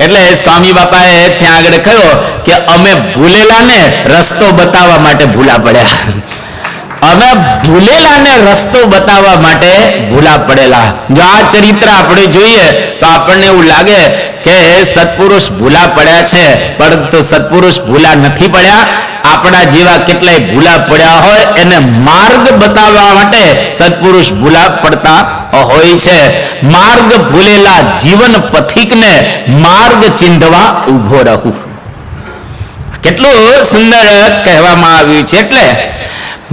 એટલે સ્વામી બાપાએ ત્યાં આગળ કહ્યું કે અમે ભૂલેલાને રસ્તો બતાવવા માટે ભૂલા પડ્યા, અમે ભૂલેલાને રસ્તો બતાવવા માટે ભૂલા પડેલા. જો આ ચરિત્ર આપણે જોઈએ તો આપણને એવું લાગે કે સત્પુરુષ ભૂલા પડ્યા છે, પરંતુ સત્પુરુષ ભૂલા નથી પડ્યા. આપણા જેવા કેટલાય ભૂલા પડ્યા હોય એને માર્ગ બતાવવા માટે સત્પુરુષ ભૂલા પડતા હોય છે. માર્ગ ભૂલેલા જીવન પથિકને માર્ગ ચિંધવા ઉભો રહું. કેટલું સુંદર કહેવામાં આવ્યું છે. એટલે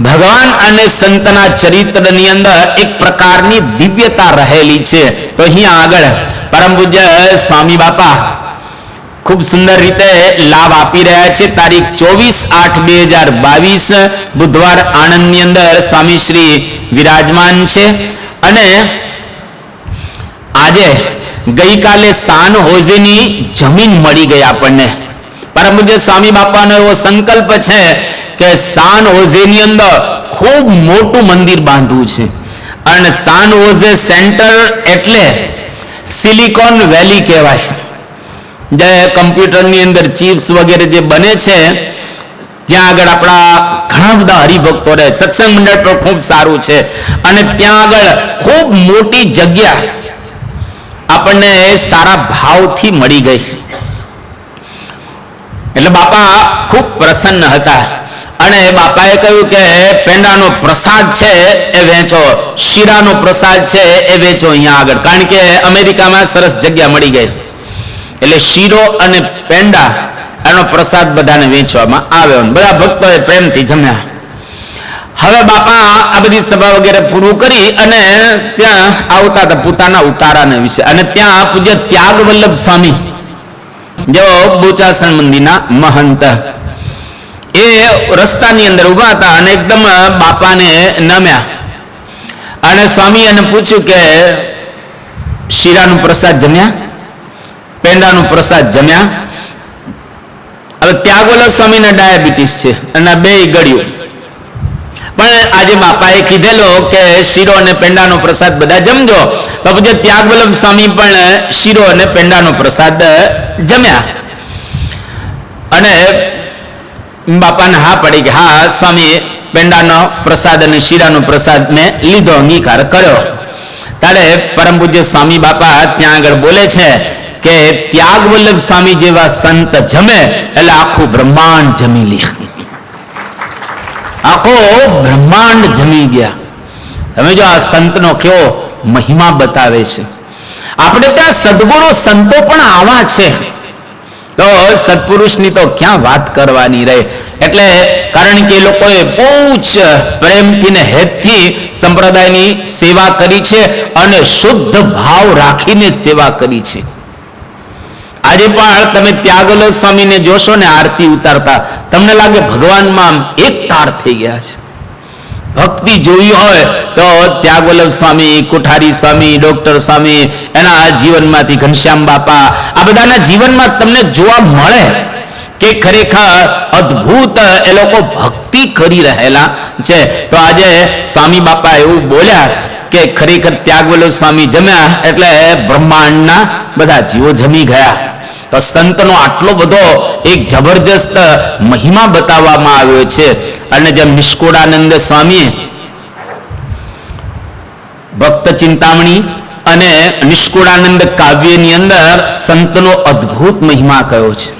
ભગવાન અને સંતના ચરિત્રની અંદર એક પ્રકારની દિવ્યતા રહેલી છે. તો અહીંયા આગળ પરમ પૂજ્ય સ્વામી બાપા ખૂબ સુંદર રીતે લાભ આપી રહ્યા છે. તારીખ 24/8/2022 બુધવાર આણંદની અંદર સ્વામી શ્રી વિરાજમાન છે. અને આજે ગઈકાલે સાન હોઝેની જમીન મળી ગઈ આપણને. પરમ પૂજ્ય સ્વામી બાપાનો એવો સંકલ્પ છે કે સાન હોઝેની અંદર ખૂબ મોટું મંદિર બાંધવું છે. અને સાન હોઝે સેન્ટર એટલે સિલિકોન વેલી કહેવાય. જે કમ્પ્યુટરની અંદર ચિપ્સ વગેરે જે બને છે ત્યાં આગળ આપણા ઘણા બધા હરિભક્તો રહે. સત્સંગ મંડળ પણ ખૂબ સારું છે. અને ત્યાં આગળ ખૂબ મોટી જગ્યા આપણને સારા ભાવથી મળી ગઈ. એટલે બાપા ખૂબ પ્રસન્ન હતા. અને બાપાએ કહ્યું કે પેંડાનો પ્રસાદ છે એ વેચો, શીરાનો પ્રસાદ છે એ વેચો અહીંયા આગળ, કારણ કે અમેરિકામાં સરસ જગ્યા મળી ગઈ. એટલે શીરો અને પેંડા એનો પ્રસાદ બધાને વેચવામાં આવ્યો. બધા ભક્તોએ પ્રેમથી જમ્યા. હવે બાપા આ બધી સભા વગેરે પૂરું કરી અને ત્યાં આવતા હતા પોતાના ઉતારાને વિશે. અને ત્યાં પૂજ્ય ત્યાગ વલ્લભ સ્વામી જેઓ બોચાસણ મંદિરના મહંત એ રસ્તાની અંદર ઉભા હતા અને એકદમ બાપાને નમ્યા. અને સ્વામી એને પૂછ્યું કે શીરાનો પ્રસાદ જમ્યા, પેંડાનો પ્રસાદ જમ્યા? હવે ત્યાગોલા સ્વામીને ડાયાબિટીસ છે અને બે ગળ્યું, પણ આજે બાપાએ કીધેલો કે શીરો અને પેંડાનો પ્રસાદ બધા જમજો. તો પછી ત્યાગવલ્લભ સ્વામી પણ શીરો અને પેંડાનો પ્રસાદ જમ્યા. અને બાપાને હા પડી કે હા સ્વામી પેંડાનો પ્રસાદ અને શીરાનો પ્રસાદ મેં લીધો, અંગીકાર કર્યો. ત્યારે પરમ પૂજ્ય સ્વામી બાપા ત્યાં આગળ બોલે છે કે ત્યાગ વલ્લભ સ્વામી જેવા સંત જમે એટલે આખું બ્રહ્માંડ જમી લે. આખો બ્રહ્માંડ જમી ગયા. તમે જો આ સંતનો કેવો મહિમા બતાવે છે. આપણે ત્યાં સદગુરુ સંતો પણ આવા છે તો સત્પુરુષની તો ક્યાં વાત કરવાની રહે. એટલે કારણ કે એ લોકોએ બહુ જ પ્રેમથી ને હેતથી સંપ્રદાયની સેવા કરી છે અને શુદ્ધ ભાવ રાખીને સેવા કરી છે. આજે પણ તમે ત્યાગવલ્લભ સ્વામીને જોશો ને આરતી ઉતારતા, તમને લાગે ભગવાનમાં એક તાર થઈ ગયા છે. ભક્તિ જોઈ હોય તો ત્યાગવલ્લભ સ્વામી, કુઠારી સ્વામી, ડોક્ટર સ્વામી, એના જીવનમાંથી ઘનશ્યામ બાપા, આ બધાના જીવનમાં તમને જોવા મળે કે ખરેખર અદ્ભુત એ લોકો ભક્તિ કરી રહેલા છે. તો આજે સ્વામી બાપા એવું બોલ્યા કે ખરેખર ત્યાગવલ્લભ સ્વામી જમ્યા એટલે બ્રહ્માંડના બધા જીવો જમી ગયા. તો સંતનો આટલો બધો એક જબરજસ્ત મહિમા બતાવવામાં આવ્યો છે. અને જેમ નિષ્કુળાનંદ સ્વામીએ ભક્ત ચિંતામણી અને નિષ્કુળાનંદ કાવ્યની અંદર સંતનો અદ્ભુત મહિમા કયો છે.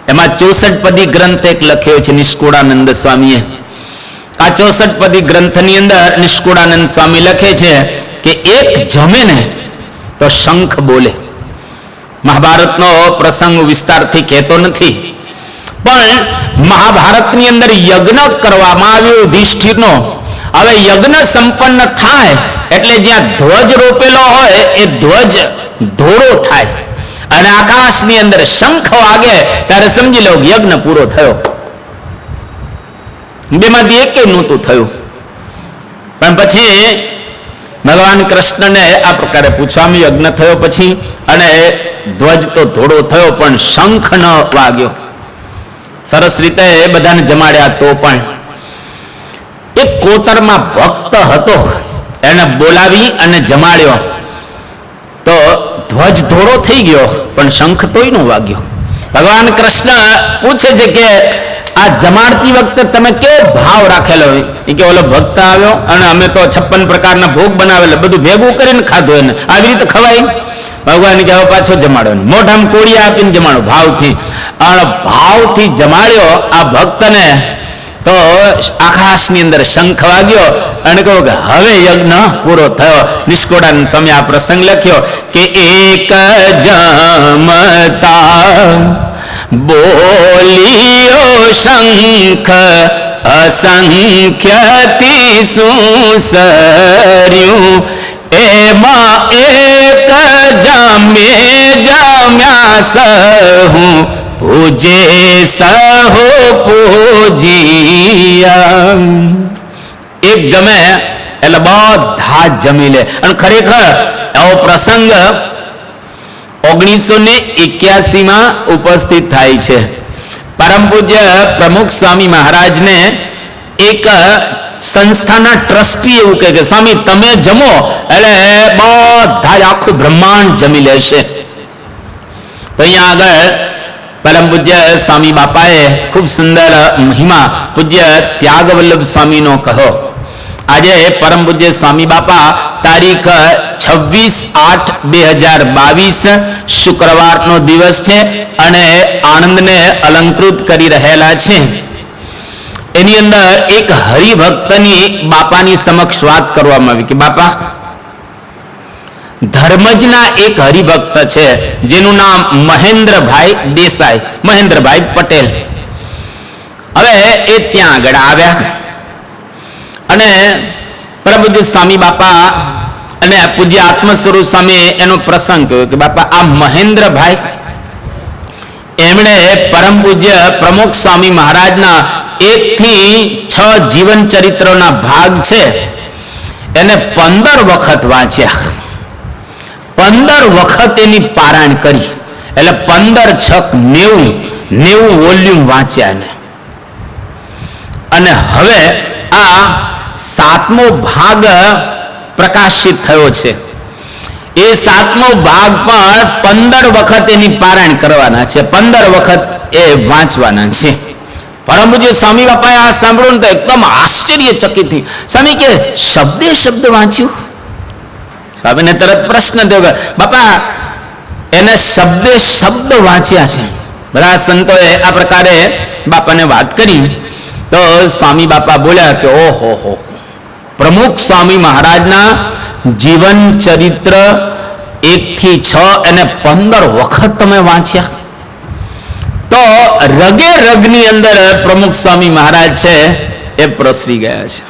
એમાં 64 પદી ગ્રંથ એક લખ્યો છે નિષ્કુળાનંદ સ્વામીએ. આ 64 પદી ગ્રંથની અંદર નિષ્કુળાનંદ સ્વામી લખે છે કે એક જમે ને તો શંખ બોલે. મહાભારતનો પ્રસંગ વિસ્તારથી કહેતો નથી, પણ મહાભારતની અંદર યજ્ઞ કરવામાં આવ્યો યુધિષ્ઠિરનો. હવે યજ્ઞ સંપન્ન થાય એટલે જ્યાં ધ્વજ રોપેલો હોય એ ધ્વજ ધોળો થાય અને આકાશની અંદર શંખ વાગે ત્યારે સમજી લો યજ્ઞ પૂરો થયો. બેમાંથી એક નહોતું થયું. પણ પછી ભગવાન કૃષ્ણને આ પ્રકારે પૂછવામાં યજ્ઞ થયો પછી અને ધ્વજ તો ધોળો થયો પણ શંખ ન વાગ્યો. સરસ રીતે બધાને જમાડ્યા. તો પણ એક કોતરમાં ભક્ત હતો, એને બોલાવી અને જમાડ્યો તો ધ્વજ ધોળો થઈ ગયો પણ શંખ તોય ન વાગ્યો. ભગવાન કૃષ્ણ પૂછે છે કે આ જમાડતી વખતે તમે કેવો ભાવ રાખેલો? એ કે ઓલો ભક્ત આવ્યો અને અમે તો 56 પ્રકારના ભોગ બનાવેલા, બધું ભેગું કરીને ખાધું. એને આવી રીતે ખવાય? ભગવાન કે પાછો જમાડો, મોઢામાં કોળિયા આપીને જમાડો ભાવથી. અને ભાવથી જમાડ્યો આ ભક્તને તો આકાશની અંદર શંખ વાગ્યો અને કહ્યું કે હવે યજ્ઞ પૂરો થયો. નિષ્કુળાનંદ સ્વામી આ પ્રસંગ લખ્યો કે એક જમતા બોલિયો શંખ અસંખ્યથી સુસર્યું એમાં એક જમે જમ્યા સહુ પૂજે સહુ પૂજિયા. એક જમે એટલે બધા જ જમી લે. અને ખરેખર આવો પ્રસંગ 1981 ઉપસ્થિત થાય છે. પરમ પૂજ્ય પ્રમુખ સ્વામી મહારાજને એક સંસ્થાના ટ્રસ્ટી એવું કહે કે સ્વામી તમે જમો એટલે બધા જ આખું બ્રહ્માંડ જમી લેશે. તો અહીંયા આગળ પરમ પૂજ્ય સ્વામી બાપાએ ખૂબ સુંદર મહિમા પૂજ્ય ત્યાગવલ્લભ સ્વામીનો કહો. આજે પરમ પૂજ્ય સ્વામી બાપા તારીખ 26/8/2022 શુક્રવારનો દિવસ છે અને આણંદને અલંકૃત કરી રહેલા છે. એની અંદર એક હરિભક્તની બાપાની સમક્ષ વાત કરવામાં આવી કે બાપા ધર્મજના એક હરિભક્ત છે જેનું નામ મહેન્દ્રભાઈ દેસાઈ, મહેન્દ્રભાઈ પટેલ. હવે એ ત્યાં આગળ આવ્યા અને પરમ પૂજ્ય સ્વામી બાપા અને પૂજ્ય આત્મ સ્વરૂપ સ્વામી એનો પ્રસંગ કહ્યો કે બાપા આ મહેન્દ્રભાઈ એમણે પરમ પૂજ્ય પ્રમુખ સ્વામી મહારાજના 1 થી 6 જીવન ચરિત્રોના ભાગ છે એને 15 વખત વાંચ્યા, 15 વખત એની પારાયણ કરી, એટલે 15 × 6 90 વોલ્યુમ વાંચ્યા ને. અને હવે આ 7મો ભાગ પ્રકાશિત થયો છે. એ 7મો ભાગ પણ 15 વખત એની પારાયણ કરવાના છે, 15 વખત એ વાંચવાના છે. પરમ પૂજ્ય સ્વામી બાપાએ આ સાંભળ્યું ને તો એકદમ આશ્ચર્યચકિત થઈ. સ્વામી કે શબ્દે શબ્દ વાંચ્યું? સ્વામીને તરત પ્રશ્ન થયો કે બાપા એને શબ્દે શબ્દ વાંચ્યા છે. બધા સંતોએ આ પ્રકારે બાપાને વાત કરી તો સ્વામી બાપા બોલ્યા કે ઓહો હો, પ્રમુખ સ્વામી મહારાજના જીવન ચરિત્ર 1 થી 6 અને 15 વખત તમે વાંચ્યા? તો રગે રગની અંદર પ્રમુખ સ્વામી મહારાજ છે એ પ્રસરી ગયા છે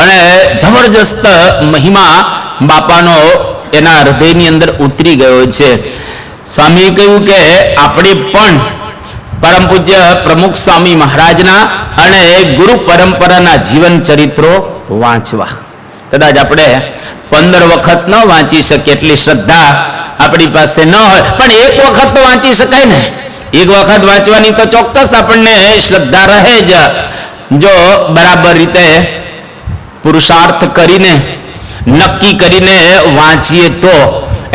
અને જબરજસ્ત મહિમા બાપાનો એના હૃદયની અંદર ઉતરી ગયો છે. સ્વામીએ કહ્યું કે આપણે પણ પરમ પૂજ્ય પ્રમુખ સ્વામી મહારાજના અને ગુરુ પરંપરાના જીવન ચરિત્રો વાંચવા. કદાચ આપણે 15 વખત ન વાંચી શકીએ એટલી શ્રદ્ધા આપણી પાસે ન હોય, પણ એક વખત તો વાંચી શકાય ને. એક વખત વાંચવાની તો ચોક્કસ આપણને શ્રદ્ધા રહે જ, જો બરાબર રીતે પુરુષાર્થ કરીને નક્કી કરીને વાંચીએ તો.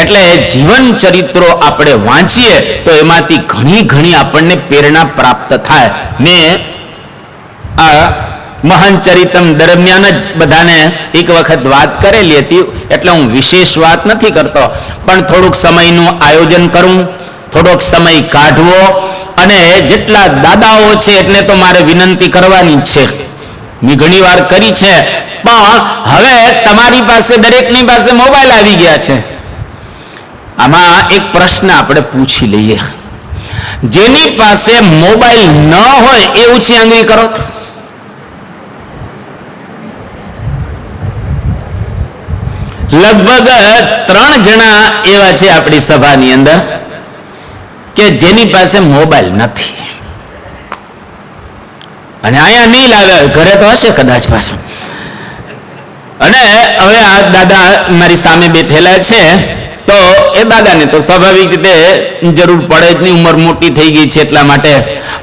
એટલે જીવન ચરિત્રો આપણે વાંચીએ તો એમાંથી ઘણી આપણને પ્રેરણા પ્રાપ્ત થાય. મેં આ મહાન ચરિતમ દરમિયાન જ બધાને એક વખત વાત કરેલી હતી, એટલે હું વિશેષ વાત નથી કરતો, પણ થોડુંક સમયનું આયોજન કરું, થોડોક સમય કાઢવો અને જેટલા દાદાઓ છે એટલે તો મારે વિનંતી કરવાની જ છે. મેં ઘણી વાર કરી છે, પણ હવે તમારી પાસે દરેકની પાસે મોબાઈલ આવી ગયા છે. આમાં એક પ્રશ્ન આપણે પૂછી લઈએ. જેની પાસે મોબાઈલ ન હોય એ ઊંચી આંગળી કરો. લગભગ 3 જણા એવા છે આપણી સભાની અંદર કે જેની પાસે મોબાઈલ નથી. અને અહીંયા નહીં લાવે, ઘરે તો હશે કદાચ પાછું. અને હવે આ દાદા મારી સામે બેઠેલા છે, તો એ દાદાને તો સ્વાભાવિક રીતે જરૂર પડે જ નહીં, ઉંમર મોટી થઈ ગઈ છે એટલા માટે.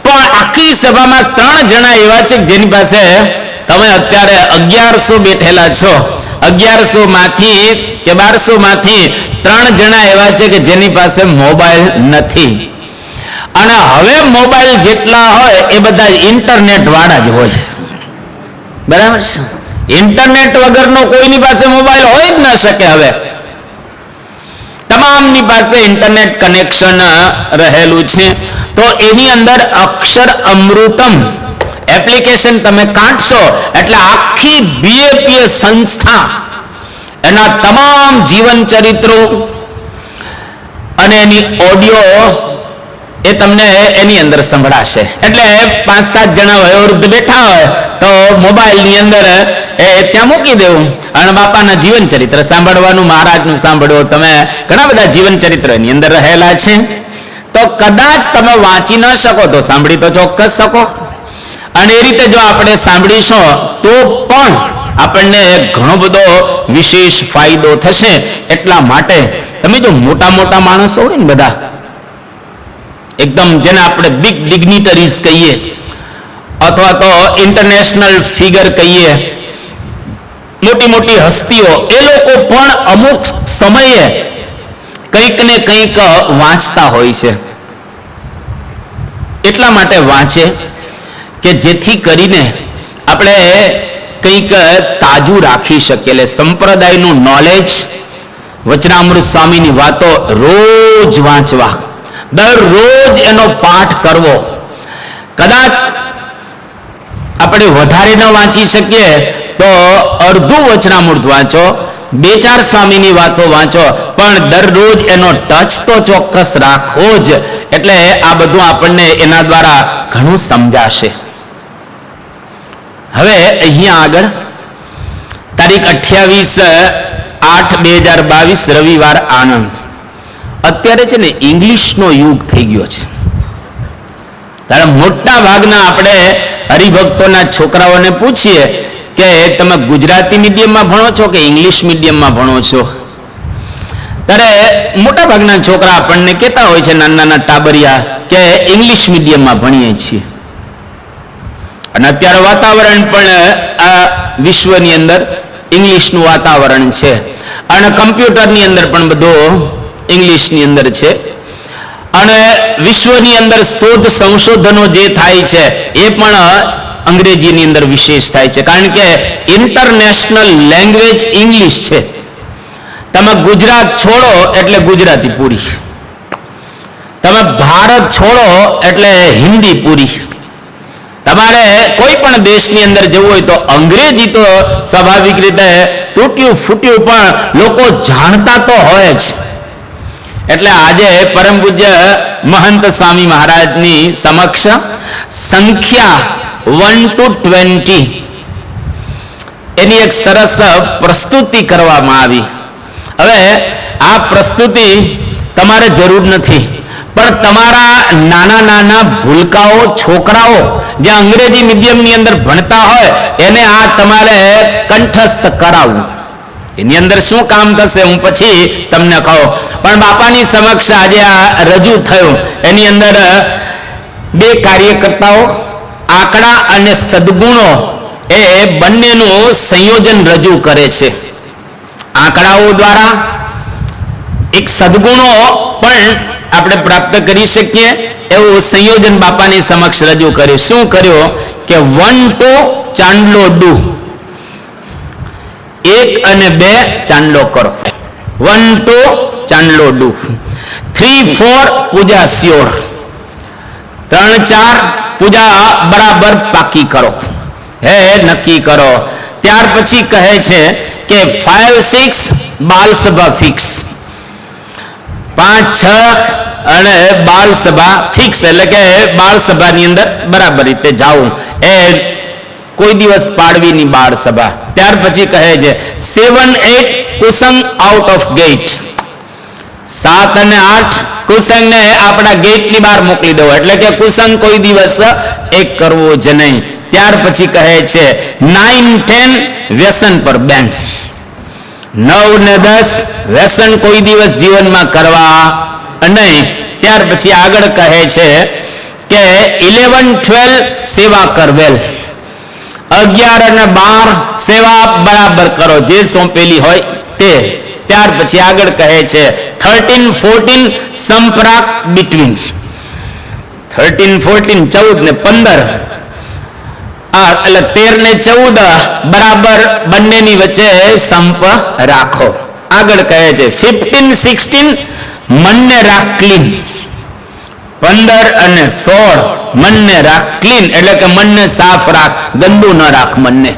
પણ આખી સભામાં 3 જણા એવા છે જેની પાસે, તમે અત્યારે 1100 બેઠેલા છો, 1100 માંથી કે 1200 માંથી 3 જણા એવા છે કે જેની પાસે મોબાઈલ નથી. અને હવે મોબાઈલ જેટલા હોય એ બધા ઇન્ટરનેટ વાળા જ હોય. બરાબર છે? ઇન્ટરનેટ વગરનો કોઈની પાસે મોબાઈલ હોય જ ન શકે. હવે તમામની પાસે ઇન્ટરનેટ કનેક્શન રહેલું છે. તો એની અંદર અક્ષર અમૃતમ એપ્લિકેશન તમે કાઢશો એટલે આખી બીએપીએ સંસ્થા એના તમામ જીવન ચરિત્રો અને એની ઓડિયો એ તમને એની અંદર સંભળાશે. એટલે 5-7 જણા વયોવૃદ્ધ બેઠા હોય તો મોબાઈલની અંદર એ ત્યાં મૂકી દેવું અને બાપાના જીવન ચરિત્ર સાંભળવાનું, મહારાજનું સાંભળવું. તમે ઘણા બધા જીવન ચરિત્ર એની અંદર રહેલા છે. તો કદાચ તમે વાંચી ન શકો તો સાંભળી તો ચોક્કસ શકો. અને એ રીતે જો આપણે સાંભળીશું તો પણ આપણને ઘણો બધો વિશેષ ફાયદો થશે. એટલા માટે તમે જો મોટા માણસો હોય ને, બધા એકદમ જેને આપણે બિગ ડિગ્નિટરીઝ કહીએ, અથવા તો ઇન્ટરનેશનલ ફિગર કહીએ, મોટી મોટી હસ્તીઓ, એ લોકો પણ અમુક સમયે કંઈક ને કંઈક વાંચતા હોય છે. એટલા માટે વાંચે કે જેથી કરીને આપણે કંઈક તાજું રાખી શકીએ. એટલે સંપ્રદાયનું નોલેજ, વચનામૃત સ્વામીની વાતો રોજ વાંચવા, દરરોજ એનો પાઠ કરવો. કદાચ આપણે વધારે ન વાંચી શકીએ તો અડધું વચનામૃત વાંચો, 2-4 સ્વામીની વાતો વાંચો, પણ દરરોજ એનો ટચ તો ચોક્કસ રાખવો જ. એટલે આ બધું આપણને એના દ્વારા ઘણું સમજાશે. હવે અહીંયા આગળ તારીખ 28/8/2022 રવિવાર આણંદ. અત્યારે છે ને ઇંગ્લિશનો યુગ થઈ ગયો છે. ત્યારે મોટા ભાગના આપણે હરિભક્તોના છોકરાઓને પૂછીએ કે તમે ગુજરાતી મીડિયમમાં ભણો છો કે ઇંગ્લિશ મીડિયમમાં ભણો છો, ત્યારે મોટા ભાગના છોકરા આપણને કહેતા હોય છે, નાના નાના ટાબરિયા, કે ઇંગ્લિશ મીડિયમમાં ભણીએ છીએ. અને અત્યારે વાતાવરણ પણ આ વિશ્વની અંદર ઇંગ્લિશનું વાતાવરણ છે, અને કમ્પ્યુટરની અંદર પણ બધું ઇંગ્લિશની અંદર છે. અને વિશ્વની અંદર શોધ સંશોધનો જે થાય છે એ પણ અંગ્રેજીની અંદર વિશેષ થાય છે, કારણ કે ઇન્ટરનેશનલ લેંગ્વેજ ઇંગ્લિશ છે. તમે ગુજરાત છોડો એટલે ગુજરાતી પૂરી, તમે ભારત છોડો એટલે હિન્દી પૂરી. તમારે કોઈ પણ દેશની અંદર જવું હોય તો અંગ્રેજી તો સ્વાભાવિક રીતે તૂટ્યું ફૂટ્યું પણ લોકો જાણતા તો હોય જ. એટલે આજે પરમ પૂજ્ય મહંત સ્વામી મહારાજની સમક્ષ સંખ્યા 1 to 20 એની એક સરસ પ્રસ્તુતિ કરવામાં આવી. હવે આ પ્રસ્તુતિ તમારે જરૂર નથી, પણ તમારા નાના નાના ભૂલકાઓ, છોકરાઓ જે અંગ્રેજી મીડિયમની અંદર ભણતા હોય એને આ તમારે કંઠસ્થ કરાવવું. એની અંદર શું કામ થશે હું પછી તમને કહું, પણ બાપાની સમક્ષ આજે આ રજૂ થયું. એની અંદર 2 કાર્યકર્તાઓ આંકડા અને સદગુણો એ બંનેનું સંયોજન રજૂ કરે છે. આંકડાઓ દ્વારા એક સદગુણો પણ આપણે પ્રાપ્ત કરી શકીએ એવું સંયોજન બાપાની સમક્ષ રજૂ કર્યું. શું કર્યું કે 1 to ચાંદલો ડુ, 1 અને 2 ચાંદલો કરો, 1 to ચાંદલો ડુ, 3 4 પૂજા શ્યોર, 3 4 પૂજા બરાબર પાકી કરો, હે નક્કી કરો. ત્યાર પછી કહે છે કે 5 6 બાલ સભા ફિક્સ, 5 6 અને બાલ સભા ફિક્સ, એટલે કે બાળ સભાની અંદર બરાબર રીતે જાવું, એ કોઈ દિવસ પાડવીની બાળ સભા. ત્યાર પછી કહે છે 7 8 કુસંગ આઉટ ઓફ ગેટ, 7 અને 8 કુસંગને આપણા ગેટની બહાર મોકલી દેવો, એટલે કે કુસંગ કોઈ દિવસ એક કરવો જ નહીં. ત્યાર પછી કહે છે 9 10 વ્યસન પર બેન, 9 ને 10 વ્યસન કોઈ દિવસ જીવનમાં કરવા નહીં. ત્યાર પછી આગળ કહે છે કે 11 12 સેવા કરવેલ, 11 અને 12 સેવા બરાબર કરો, જે સોંપેલી હોય તે. ત્યાર પછી આગળ કહે છે 13 14 સંપરાગ બિટવીન, 13 14 14 ને 15 એટલે 13 ને 14 બરાબર બંનેની વચ્ચે સંપ રાખો. આગળ કહે છે 15 16 મનને રાખ ક્લીન, 15 અને 16 મનને રાખ ક્લીન, એટલે કે મનને સાફ રાખ, ગંદુ ન રાખ મનને.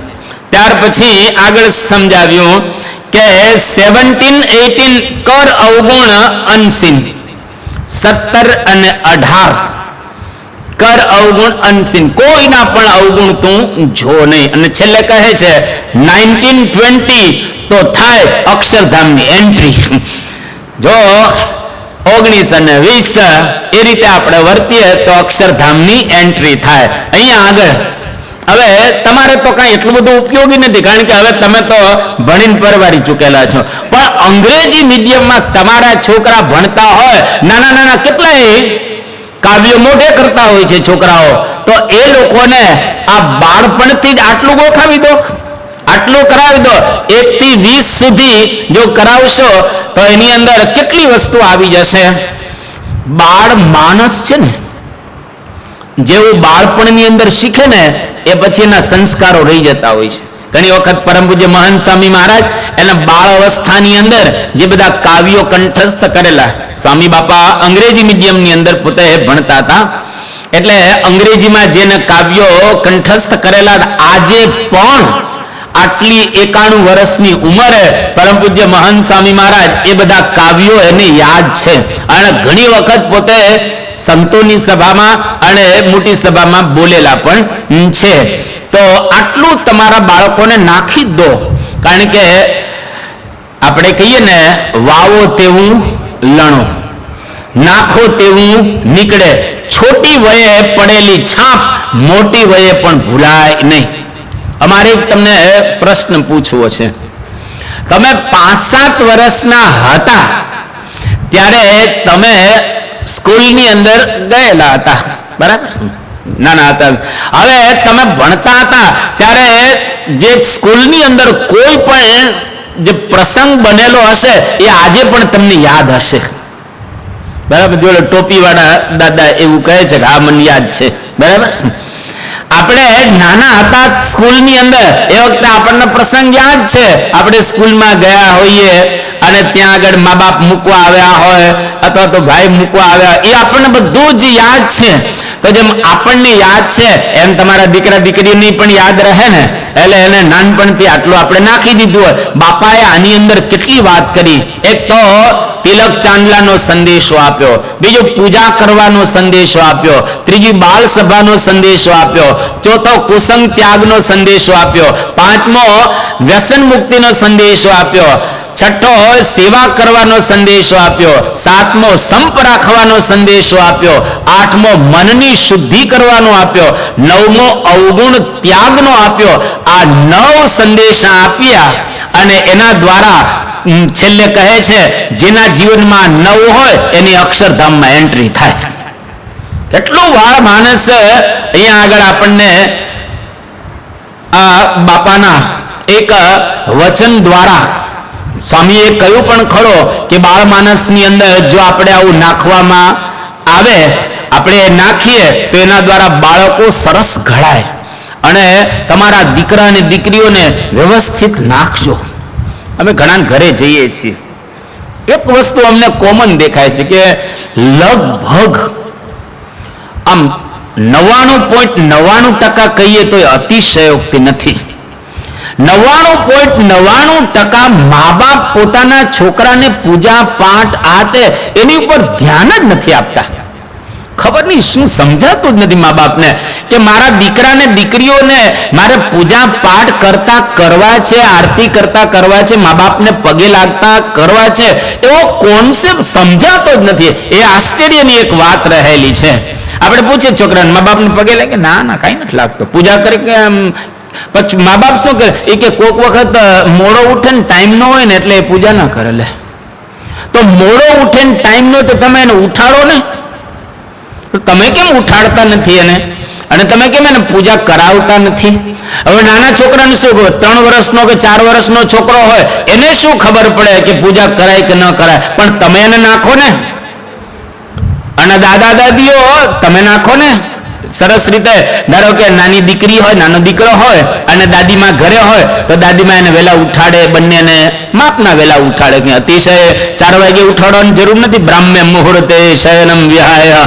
ત્યાર પછી આગળ સમજાવ્યું કે 17 18 કર અવગુણ અનસીન, 17 અને 18 કર અવગુણ અનસીન, કોઈના પણ અવગુણ તું જો નહીં. અને છેલ્લે કહે છે 19 20 તો થાય અક્ષરધામની એન્ટ્રી. જો 19 અને 20 એ રીતે આપણે વર્તીએ તો અક્ષરધામની એન્ટ્રી થાય. અહીંયા આગળ હવે તમારે તો કઈ એટલું બધું ઉપયોગી નથી, કારણ કે હવે તમે તો ભણીને પરવારી ચૂકેલા છો. પણ અંગ્રેજી મીડિયમમાં તમારા છોકરા ભણતા હોય, નાના નાના કેટલાય કાવ્યો મોઢે કરતા હોય છે છોકરાઓ, તો એ લોકોને આ બાળપણથી જ આટલું ગોઠવી દો, આટલું કરાવી દો. 1 થી 20 સુધી જો કરાવશો તો એની અંદર કેટલી વસ્તુ આવી જશે. બાળ માનસ છે ને, જેવું બાળપણની અંદર શીખે ને એ પછી એના સંસ્કારો રહી જતા હોય છે. ઘણી વખત પરમ પૂજ્ય મહંત સ્વામી મહારાજ એના બાળ અવસ્થાની અંદર જે બધા કાવ્યો કંઠસ્થ કરેલા, સ્વામી બાપા અંગ્રેજી મીડિયમની અંદર પોતે ભણતા હતા, એટલે અંગ્રેજીમાં જેને કાવ્યો કંઠસ્થ કરેલા, આજે પણ આટલી 91 વર્ષની ઉંમરે પરમ પૂજ્ય મહંત સ્વામી મહારાજ એ બધા કાવ્યો એને યાદ છે. અને ઘણી વખત પોતે સંતોની સભામાં અને મોટી સભામાં બોલેલા પણ છે. તો આટલું તમારા બાળકોને નાખી જ દો, કારણ કે આપણે કહીએ ને, વાવો તેવું લણો, નાખો તેવું નીકળે. છોટી વયે પડેલી છાપ મોટી વયે પણ ભૂલાય નહીં. અમારે તમને પ્રશ્ન પૂછવો છે. તમે 5-7 વર્ષના હતા ત્યારે તમે સ્કૂલની અંદર ગયેલા હતા, બરાબર? નાના હતા. હવે તમે ભણતા હતા ત્યારે જે સ્કૂલની અંદર કોઈ પણ જે પ્રસંગ બનેલો હશે એ આજે પણ તમને યાદ હશે, બરાબર? જો ટોપી વાળા દાદા એવું કહે છે કે હા મને યાદ છે, બરાબર? આપણે નાના હતા સ્કૂલની અંદર એ વખતે આપણને પ્રસંગ યાદ છે. આપણે સ્કૂલમાં ગયા હોઈએ અને ત્યાં આગળ મા બાપ મૂકવા આવ્યા હોય અથવા તો ભાઈ મૂકવા આવ્યા, એ આપણને બધું જ યાદ છે. તો જેમ આપણને યાદ છે એમ તમારા દીકરા દીકરીની પણ યાદ રહે ને, એટલે એને નાનપણથી આટલું આપણે નાખી દીધું હોય. બાપાએ આની અંદર કેટલી વાત કરી. એક તો તિલક ચાંદલાનો સંદેશો આપ્યો, બીજો પૂજા કરવાનો સંદેશો આપ્યો, ત્રીજી બાળ સભાનો સંદેશો આપ્યો, ચોથો કુસંગ ત્યાગનો સંદેશો આપ્યો, પાંચમો વ્યસન મુક્તિનો સંદેશો આપ્યો, છઠ્ઠો સેવા કરવાનો સંદેશો આપ્યો, સાતમો સંપ રાખવાનો સંદેશો આપ્યો, આઠમો મનની શુદ્ધિ કરવાનો આપ્યો, નવમો અવગુણ ત્યાગનો આપ્યો. આ 9 સંદેશા આપ્યા અને એના દ્વારા છેલ્લે કહે છે જેના જીવનમાં 9 હોય એની અક્ષરધામમાં એન્ટ્રી થાય. કેટલું વાળ માણસ અહીંયા આગળ આપણને આ બાપાના એક વચન દ્વારા સ્વામીએ કહ્યું પણ ખરો કે બાળ માનસની અંદર જો આપણે આવું નાખવામાં આવે, આપણે નાખીએ તો એના દ્વારા બાળકો સરસ ઘડાય. અને તમારા દીકરા અને દીકરીઓને વ્યવસ્થિત નાખજો. અમે ઘણા ઘરે જઈએ છીએ, એક વસ્તુ અમને કોમન દેખાય છે કે લગભગ આમ 99.99% કહીએ તો એ અતિશયોક્તિ નથી. 99.99% મા બાપ પોતાના છોકરાને પૂજા પાઠ આતે એની ઉપર ધ્યાન જ નથી આપતા. ખબર નહીં શું સમજાતું જ નથી મા બાપને કે મારા દીકરાને દીકરીઓને મારે પૂજા પાઠ કરતા કરવા છે, આરતી કરતા કરવા છે, મા બાપને પગે લાગતા કરવા છે, એવો કોન્સેપ્ટ સમજાતો જ નથી. એ આશ્ચર્યની એક વાત રહેલી છે. આપણે પૂછીએ છોકરાને મા બાપને પગે લાગે, ના ના કાંઈ નથી લાગતો. પૂજા કરી કે પછી મા બાપ શું કરે એ કે કોઈક વખત મોડો ઉઠે ને ટાઈમ ન હોય ને એટલે એ પૂજા ના કરે. લે તો મોડો ઉઠે ને ટાઈમ ન હોય તો તમે એને ઉઠાડો ને, તમે કેમ ઉઠાડતા નથી એને? અને તમે કેમ એને પૂજા કરાવતા નથી? હવે નાના છોકરાને શું ખબર, 3 વર્ષનો કે 4 વર્ષનો છોકરો હોય એને શું ખબર પડે કે પૂજા કરાય કે ન કરાય? પણ તમે એને નાખો ને. અને દાદા દાદીઓ તમે નાખો ને સરસ રીતે. ધારો કે નાની દીકરી હોય, નાનો દીકરો હોય અને દાદીમાં ઘરે હોય તો દાદીમાં એને વહેલા ઉઠાડે, બંનેને માપના વહેલા ઉઠાડે. કે અતિશય 4 વાગે ઉઠાડવાની જરૂર નથી. બ્રાહ્મે મુહૂર્તે શયનમ વિહાય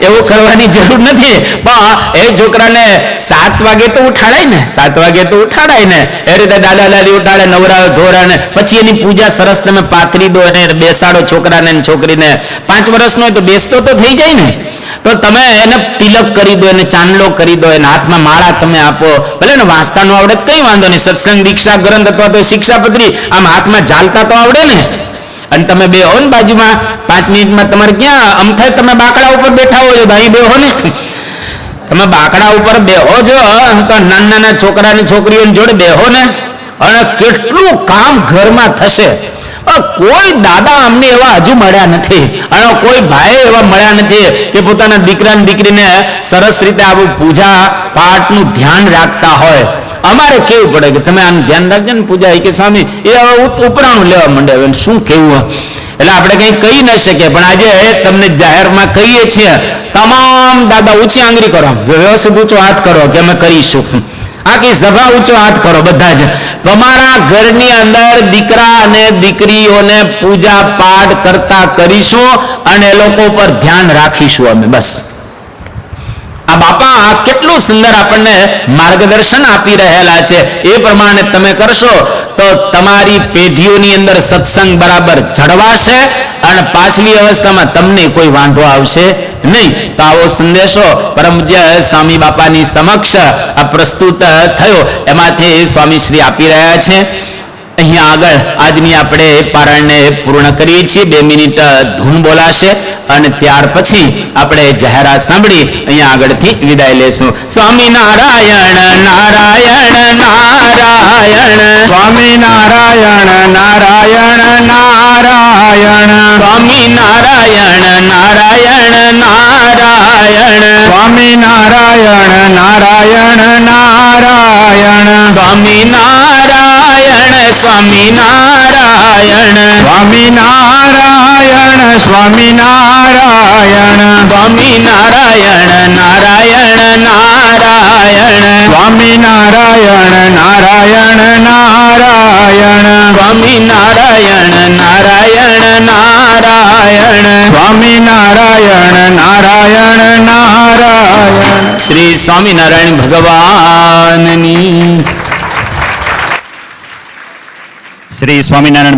એવું કરવાની જરૂર નથી. પણ એ છોકરાને 7 વાગે તો ઉઠાડાય ને, 7 વાગે તો ઉઠાડાય ને. એ રીતે દાદા દાદી ઉઠાડે, નવરાવે ધોરાને, પછી એની પૂજા સરસ તમે પાથરી દો અને બેસાડો છોકરાને અને છોકરીને. 5 વર્ષનો હોય તો બેસતો તો થઈ જાય ને. તો તમે એને તિલક કરી દો, એને ચાંદલો કરી દો, એને હાથમાં માળા તમે આપો. ભલે ને વાંચતા નો આવડે કઈ વાંધો નહીં, સત્સંગ દીક્ષા ગ્રંથ અથવા તો શિક્ષાપત્રી આમ હાથમાં ઝાલતા તો આવડે ને. અને તમે બેહો ને બાજુમાં 5 મિનિટમાં તમારે ક્યાં અમથાય તમે બાકડા ઉપર બેઠા હોય ભાઈ, બેહો ને. તમે બાકડા ઉપર બેહો છો તો નાના નાના છોકરાની છોકરીઓની જોડે બેહો ને, અને કેટલું કામ ઘરમાં થશે. કોઈ દાદા અમને એવા હજુ મળ્યા નથી અને કોઈ ભાઈ એવા મળ્યા નથી કે પોતાના દીકરા અને દીકરીને સરસ રીતે આવું પૂજા પાઠનું ધ્યાન રાખતા હોય. અમારે કેવું પડે કે તમે આનું ધ્યાન રાખજો ને પૂજા, કે સ્વામી એ હવે ઉપરાણું લેવા માંડે, હવે શું કેવું. એટલે આપણે કઈ કહી ન શકીએ, પણ આજે તમને જાહેરમાં કહીએ છીએ, તમામ દાદા ઊંચી આંગળી કરો, વ્યવસ્થિત ઊંચો હાથ કરો કે અમે કરીશું. આખી સભા ઊંચો હાથ કરો બધા જ. તમારા ઘરની અંદર દીકરા અને દીકરીઓને પૂજા પાઠ કરતા કરીશું અને એ લોકો પર ધ્યાન રાખીશું અમે. બસ આ બાપા કેટલું સુંદર આપણને માર્ગદર્શન આપી રહેલા છે. એ પ્રમાણે તમે કરશો તો તમારી પેઢીઓની અંદર સત્સંગ બરાબર જળવાશે અને પાછલી અવસ્થામાં તમને કોઈ વાંધો આવશે નહીં. તો આવો સંદેશો પરમપૂજ્ય સ્વામી બાપાની સમક્ષ આ પ્રસ્તુત થયો, એમાંથી સ્વામી શ્રી આપી રહ્યા છે. અહીંયા આગળ આજની આપણે પારાયણને પૂર્ણ કરીએ છીએ. 2 મિનિટ ધૂન બોલાશે અને ત્યાર પછી આપણે જાહેરાત સાંભળી અહીંયા આગળથી વિદાય લેશું. સ્વામી નારાયણ નારાયણ નારાયણ, સ્વામી નારાયણ નારાયણ નારાયણ, સ્વામી નારાયણ નારાયણ નારાયણ, સ્વામી નારાયણ નારાયણ નારાયણ, સ્વામી નારાયણ સ્વામી નારાયણ, સ્વામી નારાયણ સ્વામી નારાયણ, સ્વામી નારાયણ નારાયણ નારાયણ, સ્વામી નારાયણ નારાયણ નારાયણ, સ્વામી નારાયણ નારાયણ નારાયણ, સ્વામી નારાયણ નારાયણ નારાયણ. શ્રી સ્વામિનારાયણ ભગવાનની. શ્રી સ્વામિનારાયણ